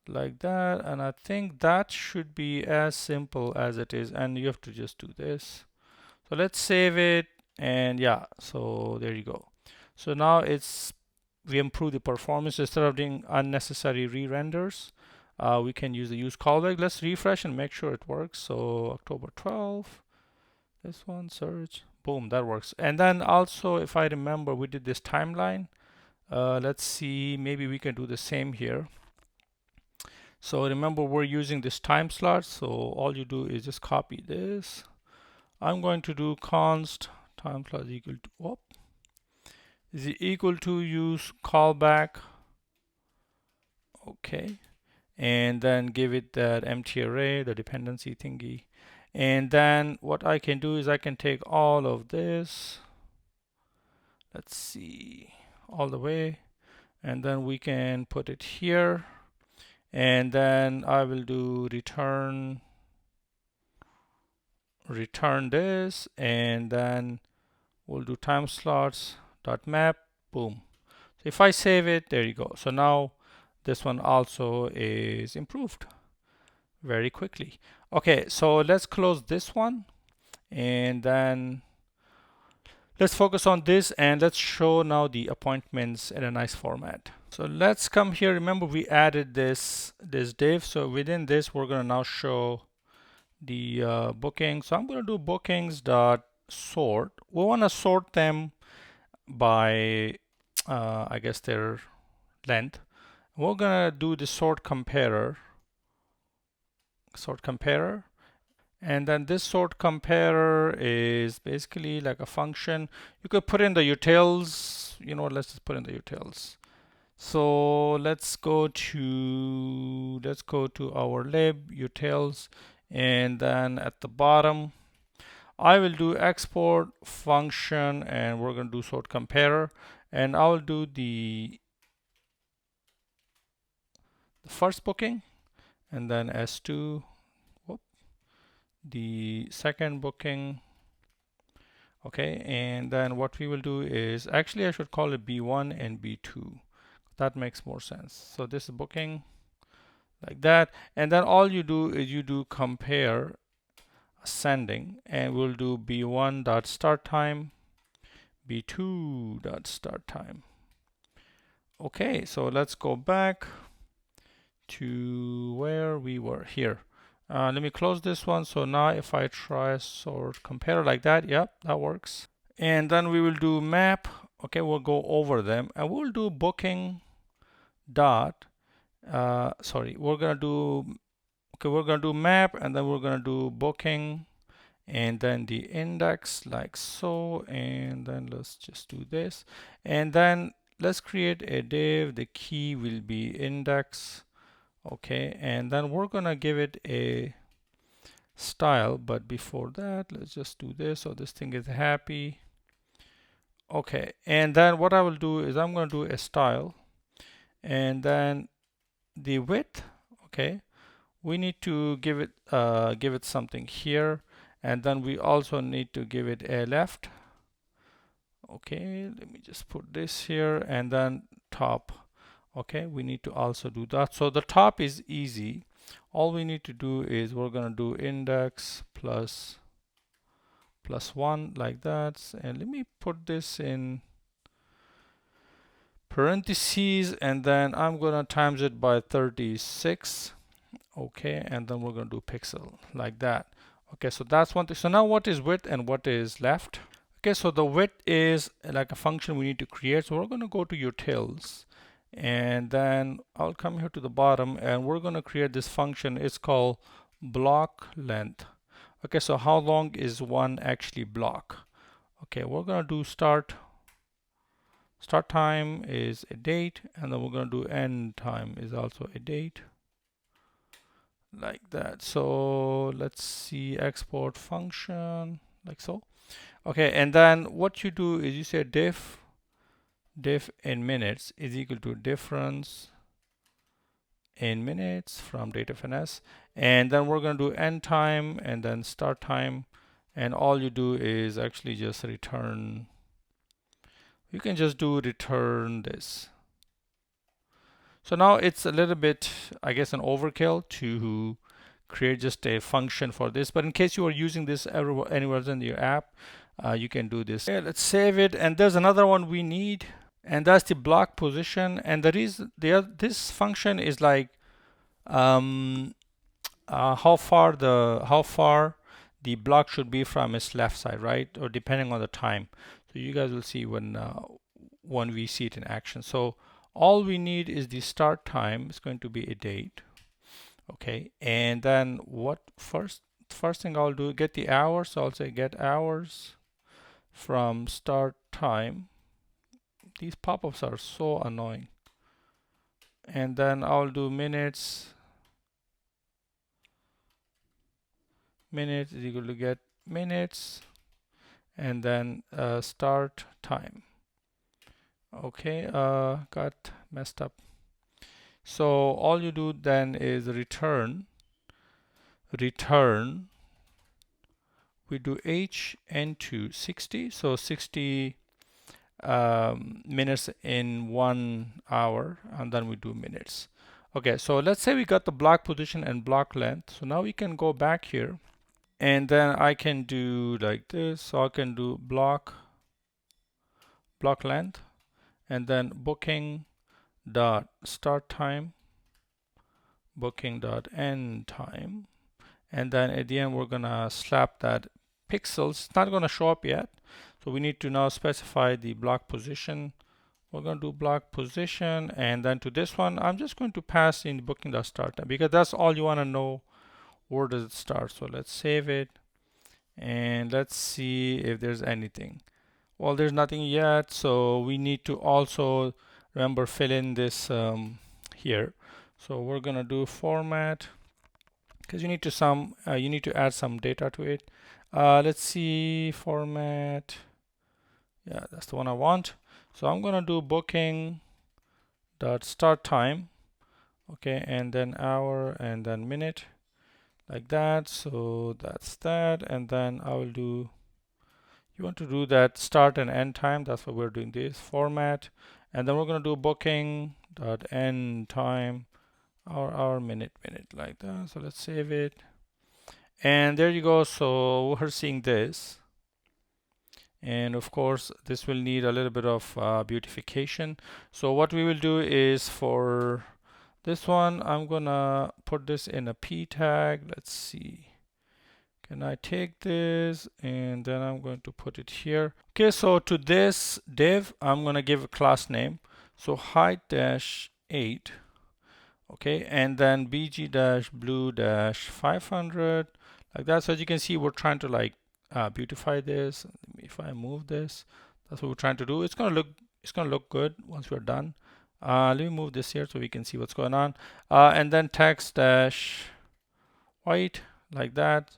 like that, and I think that should be as simple as it is, and you have to just do this. So let's save it, and yeah, so there you go. So now it's, we improve the performance. Instead of doing unnecessary re-renders, we can use the use callback. Let's refresh and make sure it works. So October 12th, this one, search, boom, that works. And then also, if I remember, we did this timeline. Let's see, maybe we can do the same here. So remember, we're using this time slot, so all you do is just copy this. I'm going to do const time slot is equal to, whoop, is equal to use callback. Okay, and then give it that empty array, the dependency thingy. And then what I can do is I can take all of this, let's see, all the way, and then we can put it here, and then I will do return this, and then we'll do time slots dot map, boom. So if I save it, there you go. So now this one also is improved very quickly. Okay, so let's close this one, and then let's focus on this, and let's show now the appointments in a nice format. So let's come here. Remember, we added this div. So within this, we're going to now show the bookings. So I'm going to do bookings dot sort. We want to sort them by I guess their length. We're gonna do the sort comparer, and then this sort comparer is basically like a function. You could put in the utils. You know what? Let's just put in the utils. So let's go to our lib utils, and then at the bottom I will do export function, and we're going to do sort comparer, and I'll do the first booking, and then S2, whoop, the second booking. Okay, and then what we will do is, actually I should call it B1 and B2. That makes more sense. So this is booking like that, and then all you do is you do compare ascending, and we'll do B1 dot start time, B2 dot start time. Okay, so let's go back to where we were here. Let me close this one. So now if I try sort compare like that, yep, that works. And then we will do map. Okay, we'll go over them, and we'll do booking dot we're gonna do map, and then we're gonna do booking, and then the index like so, and then let's just do this, and then let's create a div. The key will be index. Okay, and then we're gonna give it a style, but before that let's just do this so this thing is happy. Okay, and then what I will do is I'm going to do a style, and then the width. Okay, we need to give it something here, and then we also need to give it a left. Okay, let me just put this here, and then top. Okay, we need to also do that. So the top is easy. All we need to do is we're going to do index plus 1 like that, and let me put this in parentheses, and then I'm going to times it by 36. Okay, and then we're going to do pixel like that. Okay, so that's one thing. So now what is width and what is left? Okay, so the width is like a function we need to create. So we're going to go to utils, and then I'll come here to the bottom, and we're going to create this function. It's called block length. Okay, so how long is one actually block? Okay, we're going to do start time is a date, and then we're going to do end time is also a date like that. So let's see, export function like so. Okay, and then what you do is you say diff in minutes is equal to difference in minutes from dateofns, and then we're going to do end time and then start time, and all you do is actually just return. You can just do return this. So now it's a little bit, I guess, an overkill to create just a function for this, but in case you are using this anywhere in your app, you can do this. Okay, let's save it, and there's another one we need, and that's the block position. And the reason this function is like how far the block should be from its left side, right? Or depending on the time. So you guys will see when we see it in action. So all we need is the start time. It's going to be a date. Okay, and then what first thing I'll do, get the hours. So I'll say get hours from start time. These pop-ups are so annoying. And then I'll do minutes is equal to get minutes, and then start time. Okay, got messed up. So all you do then is return. We do h into 60, so 60 minutes in 1 hour, and then we do minutes. Okay, so let's say we got the block position and block length. So now we can go back here, and then I can do like this. So I can do block length, and then booking dot start time, booking dot end time, and then at the end we're gonna slap that pixels. It's not gonna show up yet, so we need to now specify the block position. we're going to do block position, and then to this one, I'm just going to pass in booking.start time because that's all you want to know. Where does it start? So let's save it and let's see if there's anything. Well, there's nothing yet, so we need to also remember fill in this here. So we're gonna do format because you need to add some data to it. Let's see, format. Yeah, that's the one I want. So I'm gonna do booking dot start time. Okay, and then hour and then minute, like that. So that's that, and then I will do. You want to do that start and end time. That's why we're doing this format, and then we're gonna do booking dot end time, hour, minute, like that. So let's save it, and there you go. So we're seeing this. And of course this will need a little bit of beautification. So what we will do is for this one, I'm gonna put this in a p tag. Let's see, can I take this and then I'm going to put it here. Okay, so to this div I'm gonna give a class name, so height dash 8. Okay, and then bg dash blue dash 500, like that. So as you can see, we're trying to like beautify this. If I move this, that's what we're trying to do. It's gonna look good once we're done. Let me move this here so we can see what's going on. And then text dash white, like that.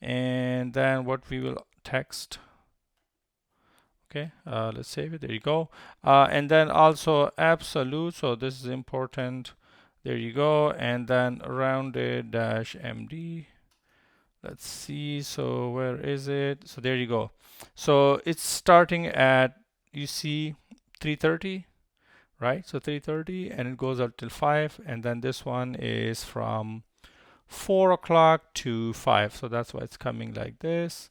And then what we will text. Okay, let's save it. There you go. And then also absolute. So this is important. There you go. And then rounded dash MD. Let's see. So where is it? So there you go. So it's starting at, you see, 3:30, right? So 3:30, and it goes up till 5. And then this one is from 4 o'clock to 5. So that's why it's coming like this.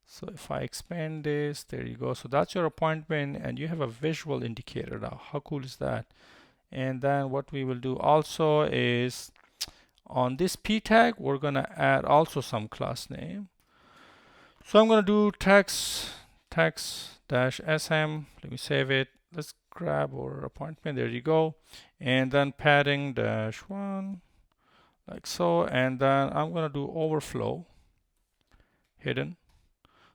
So if I expand this, there you go. So that's your appointment, and you have a visual indicator now. How cool is that? And then what we will do also is on this p tag, we're gonna add also some class name. So I'm gonna do text dash sm. Let me save it. Let's grab our appointment. There you go. And then padding dash 1, like so. And then I'm gonna do overflow hidden.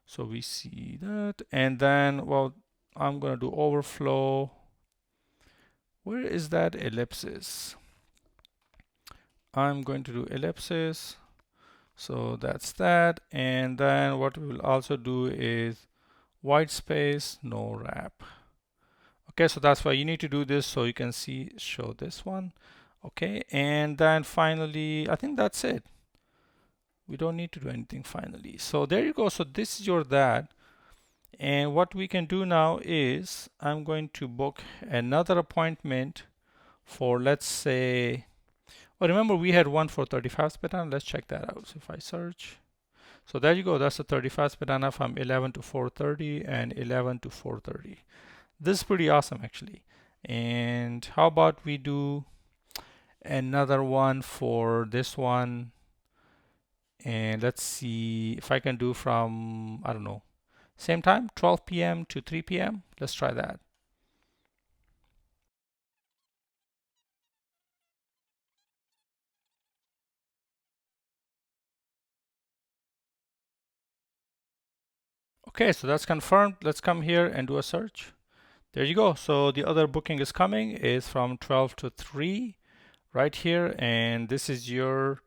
So we see that, and then, well, I'm gonna do overflow. Where is that ellipsis? I'm going to do ellipsis. So that's that. And then what we will also do is white space, no wrap. Okay, so that's why you need to do this so you can see, show this one. Okay, and then finally, I think that's it. We don't need to do anything finally. So there you go. So this is your that. And what we can do now is I'm going to book another appointment for, let's say, well, remember we had one for 35 Spetana. Let's check that out. So if I search, so there you go. That's the 35 Spetana from 11 to 4:30 and 11 to 4:30. This is pretty awesome actually. And how about we do another one for this one, and let's see if I can do from, I don't know, same time, 12 p.m. to 3 p.m. Let's try that. Okay, so that's confirmed. Let's come here and do a search. There you go. So the other booking is coming, is from 12 to 3 right here, and this is your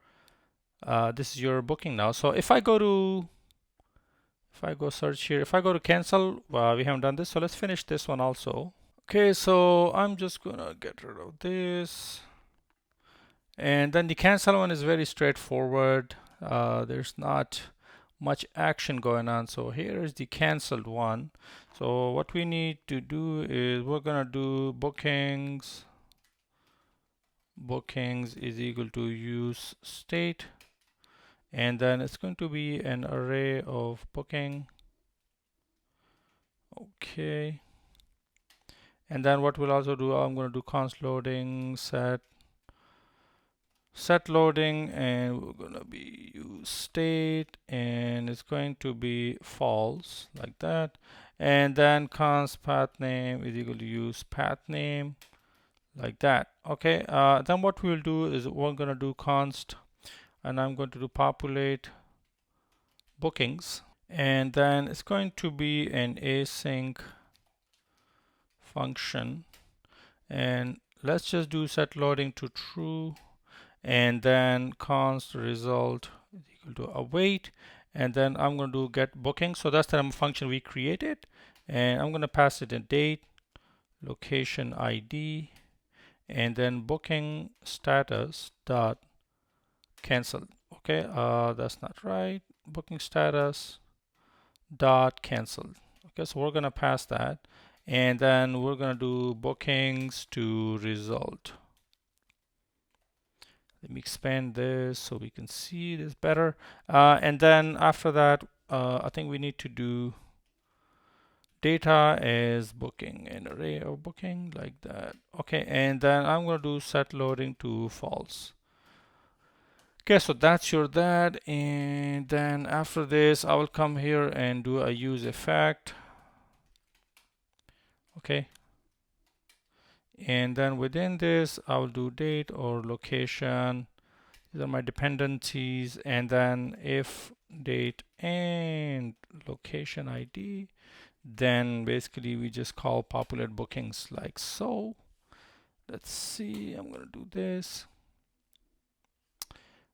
booking now. So if I go search here, if I go to cancel, we haven't done this, so let's finish this one also. Okay, so I'm just gonna get rid of this, and then the cancel one is very straightforward. There's not much action going on. So here is the canceled one. So what we need to do is we're gonna do bookings is equal to use state, and then it's going to be an array of booking. Okay, and then what we'll also do, I'm going to do const loading set loading, and we're going to be use state, and it's going to be false, like that. and then const path name is equal to use path name, like that. Okay, then what we'll do is we're going to do const, and I'm going to do populate bookings, and then it's going to be an async function, and let's just do set loading to true, and then const result is equal to await, and then I'm going to do get booking. So that's the function we created, and I'm going to pass it a date, location ID, and then booking status dot canceled. Okay, that's not right. Booking status dot canceled. Okay, so we're going to pass that, and then we're going to do bookings to result. Let me expand this so we can see this better. And then after that, I think we need to do data as booking, an array of booking, like that. Okay, and then I'm going to do set loading to false. Okay, so that's your that, and then after this I will come here and do a use effect. Okay, and then within this I will do date or location. These are my dependencies, and then if date and location ID, then basically we just call populate bookings like so. Let's see, I'm gonna do this.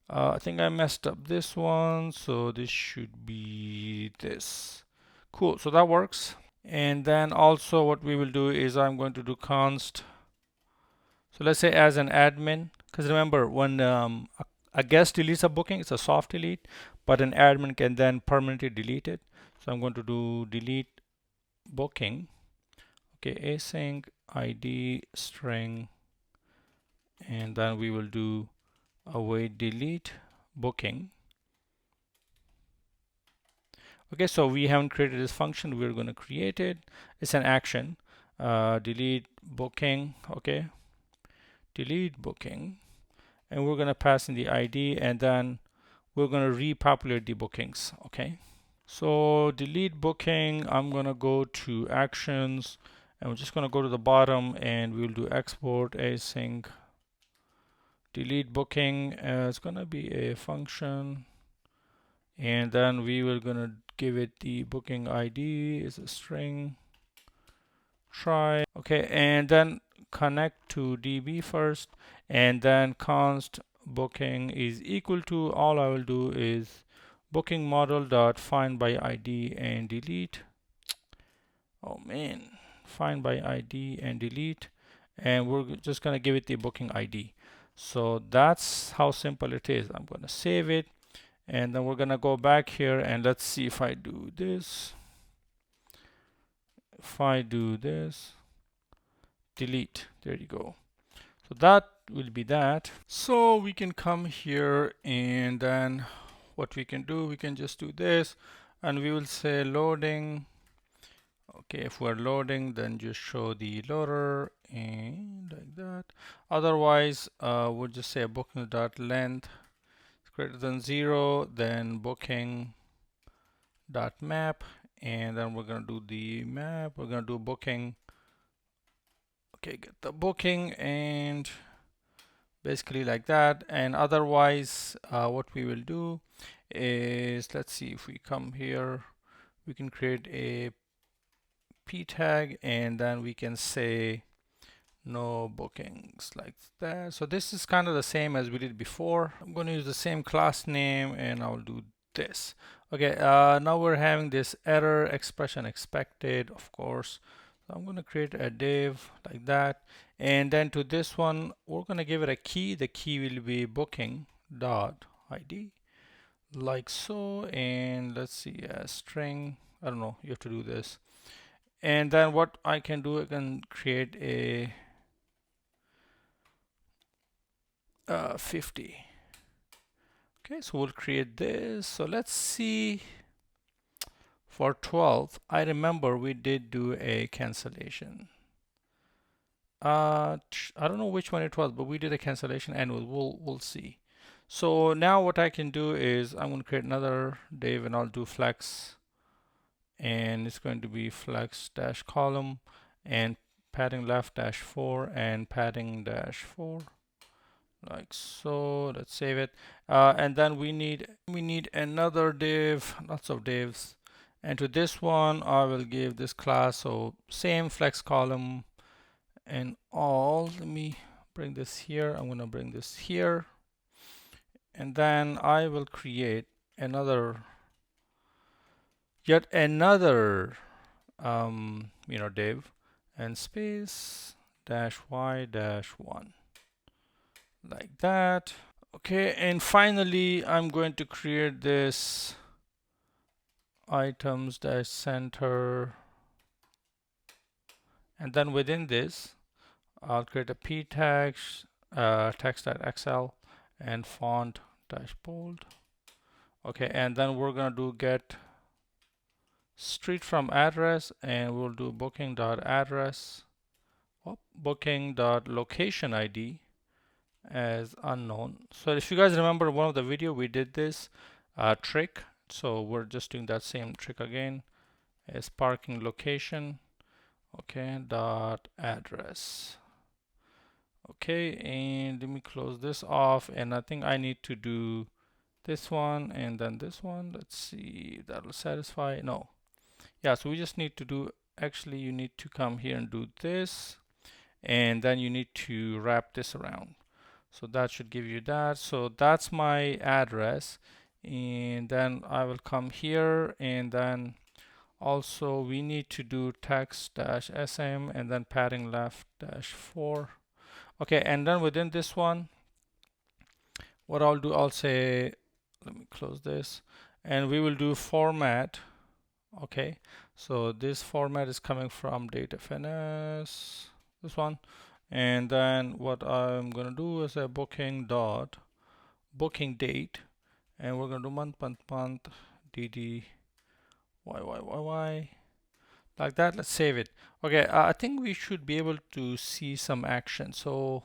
I think I messed up this one, so this should be this. Cool, so that works. And then also what we will do is I'm going to do const. So let's say as an admin, because remember when a guest deletes a booking, it's a soft delete, but an admin can then permanently delete it. So I'm going to do delete booking. Okay, async ID string, and then we will do await delete booking. Okay, so we haven't created this function, we're going to create it. It's an action, delete booking. Okay, delete booking, and we're going to pass in the ID, and then we're going to repopulate the bookings. Okay, so delete booking, I'm going to go to actions, and we're just going to go to the bottom, and we'll do export async delete booking. It's going to be a function, and then we were going to give it the booking ID is a string try. Okay, and then connect to DB first, and then const booking is equal to, all I will do is booking model dot find by ID and delete. Oh man, find by ID and delete, and we're just gonna give it the booking ID. So that's how simple it is. I'm gonna save it, and then we're gonna go back here, and let's see if I do this. If I do this, delete, there you go. So that will be that. So we can come here, and then what we can do, we can just do this, and we will say loading. Okay, if we're loading, then just show the loader, and like that. Otherwise, we'll just say booking dot length is greater than 0, then booking dot map, and then we're gonna do the map. We're gonna do booking. Okay, get the booking, and basically like that. And otherwise, what we will do is, let's see, if we come here, we can create a p tag, and then we can say no bookings, like that. So this is kind of the same as we did before. I'm going to use the same class name, and I'll do this. Okay, now we're having this error expression expected, of course. So I'm going to create a div like that, and then to this one we're going to give it a key. The key will be booking dot ID, like so. And let's see, a string, I don't know, you have to do this. And then what I can do, I can create a 50. Okay, so we'll create this. So let's see, for 12, I remember we did do a cancellation. I don't know which one it was, but we did a cancellation, and we'll see. So now what I can do is I'm going to create another div, and I'll do flex, and it's going to be flex dash column and padding left dash 4 and padding dash 4, like so. Let's save it. And then we need another div, lots of divs. And to this one, I will give this class, so same flex column and all. Let me bring this here. I'm going to bring this here. And then I will create yet another div, and space dash y dash 1, like that. Okay, and finally I'm going to create this items dash center, and then within this I'll create a p text text.xl and font dash bold. Okay, and then we're gonna do get street from address, and we'll do booking dot address, booking dot location ID as unknown. So if you guys remember one of the video, we did this trick, so we're just doing that same trick again as parking location. Okay, dot address. Okay, and let me close this off, and I think I need to do this one and then this one. Let's see if that'll satisfy. No, yeah, so we just need to do, actually you need to come here and do this, and then you need to wrap this around. So that should give you that. So that's my address, and then I will come here, and then also we need to do text dash sm and then padding left dash 4. Okay, and then within this one, what I'll do, I'll say, let me close this, and we will do format. Okay, so this format is coming from data finesse, this one, and then what I'm gonna do is a booking dot booking date, and we're gonna do month dd y, like that. Let's save it. Okay, I think we should be able to see some action. So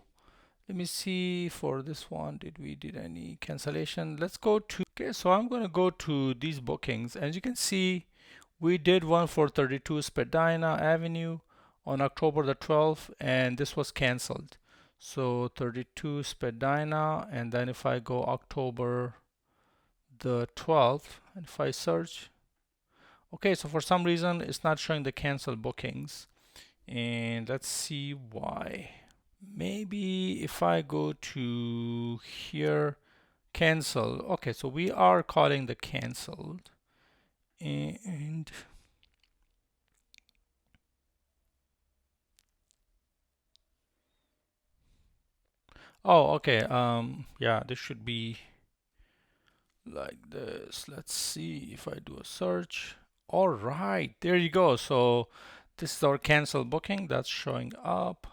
let me see for this one, did any cancellation? Let's go to, okay, so I'm going to go to these bookings. As you can see, we did one for 32 Spadina Avenue on October the 12th, and this was canceled. So 32 Spadina, and then if I go October the 12th, and if I search, okay, so for some reason it's not showing the cancel bookings, and let's see why. Maybe if I go to here, cancel. Okay, so we are calling the canceled, and oh, okay, yeah, this should be like this. Let's see if I do a search. All right, there you go. So this is our cancel booking that's showing up.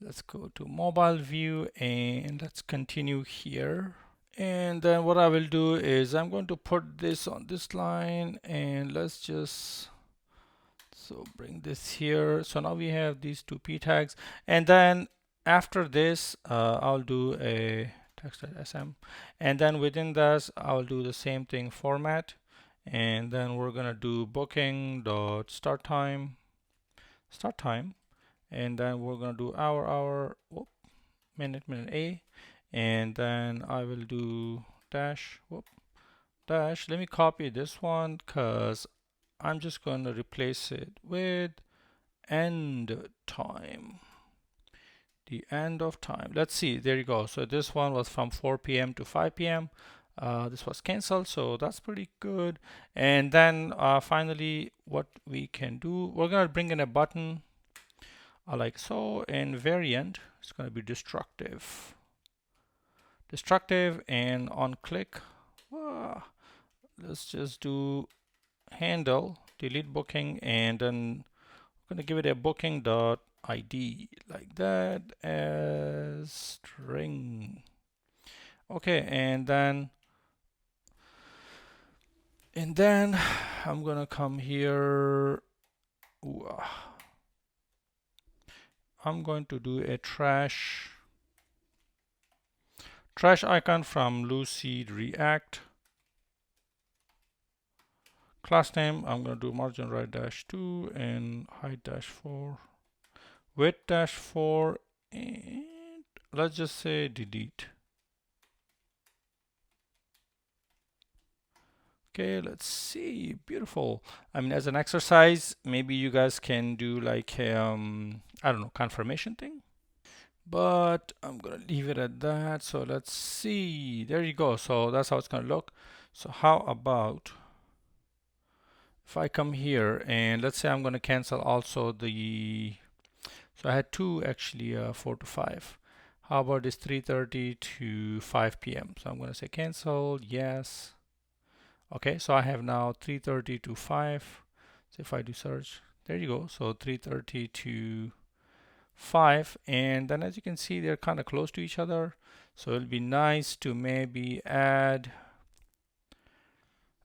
Let's go to mobile view, and let's continue here. And then what I will do is I'm going to put this on this line, and let's just, so bring this here. So now we have these two p tags, and then after this I'll do a text.sm, and then within this I'll do the same thing, format, and then we're gonna do booking dot start time, and then we're gonna do hour, minute a, and then I will do dash, let me copy this one because I'm just going to replace it with end time, the end of time. Let's see, there you go. So this one was from 4 p.m. to 5 p.m. This was canceled, so that's pretty good. And then finally, what we can do, we're going to bring in a button like so, and variant is going to be destructive, and on click, let's just do handle delete booking, and then I'm going to give it a booking dot id, like that, as string. Okay, and then I'm going to come here. I'm going to do a trash icon from Lucid React, Class name, I'm going to do margin right dash 2 and height dash 4, width dash 4, and let's just say delete. Okay, let's see. Beautiful. I mean, as an exercise, maybe you guys can do like I don't know, confirmation thing. But I'm gonna leave it at that. So let's see. There you go. So that's how it's gonna look. So how about if I come here and let's say I'm gonna cancel also the, so I had two actually, 4 to 5. How about this 3:30 to 5 p.m. So I'm gonna say cancel, yes. Okay, so I have now 3:30 to 5. So if I do search, there you go. So 3:30 to 5, and then as you can see, they're kind of close to each other. So it'll be nice to maybe add,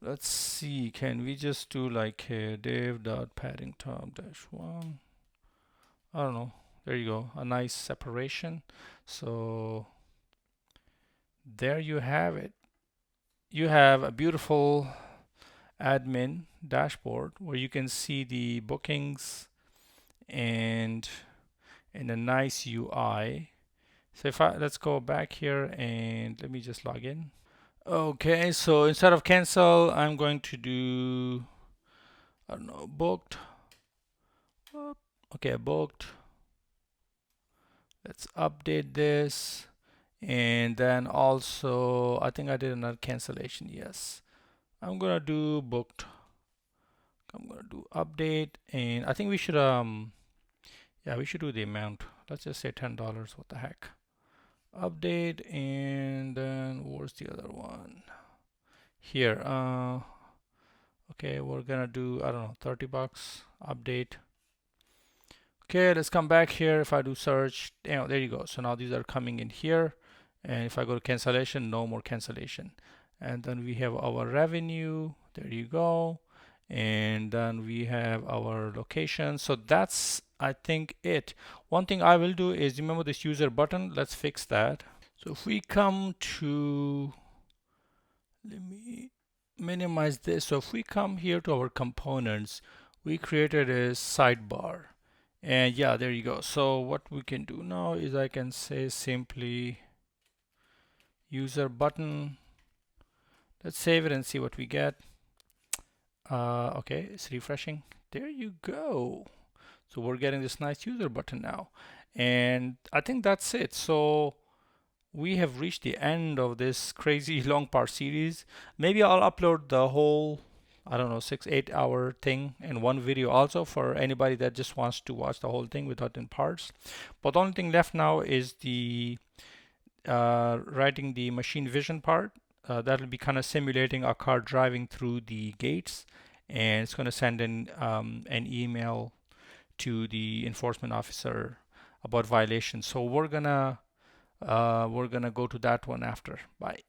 let's see, can we just do like a div.padding top dash 1? I don't know. There you go, a nice separation. So there you have it. You have a beautiful admin dashboard where you can see the bookings and in a nice UI. So if I, let's go back here and let me just log in. Okay, so instead of cancel, I'm going to do, I don't know, booked. Okay, booked. Let's update this. And then also, I think I did another cancellation. Yes, I'm gonna do booked. I'm gonna do update, and I think we should yeah, we should do the amount. Let's just say $10. What the heck? Update, and then where's the other one? Here. Okay, we're gonna do, I don't know, 30 bucks. Update. Okay, let's come back here. If I do search, you know, there you go. So now these are coming in here. And if I go to cancellation, no more cancellation. And then we have our revenue. There you go. And then we have our location. So that's, I think, it. One thing I will do is remember this user button. Let's fix that. So if we come to, let me minimize this. So if we come here to our components, we created a sidebar. And yeah, there you go. So what we can do now is I can say simply user button. Let's save it and see what we get. Okay, it's refreshing. There you go. So we're getting this nice user button now. And I think that's it. So we have reached the end of this crazy long part series. Maybe I'll upload the whole, I don't know, 6-8 hour thing in one video also for anybody that just wants to watch the whole thing without in parts. But the only thing left now is the writing the machine vision part. That'll be kind of simulating a car driving through the gates, and it's going to send in an email to the enforcement officer about violations. So we're gonna go to that one after. Bye.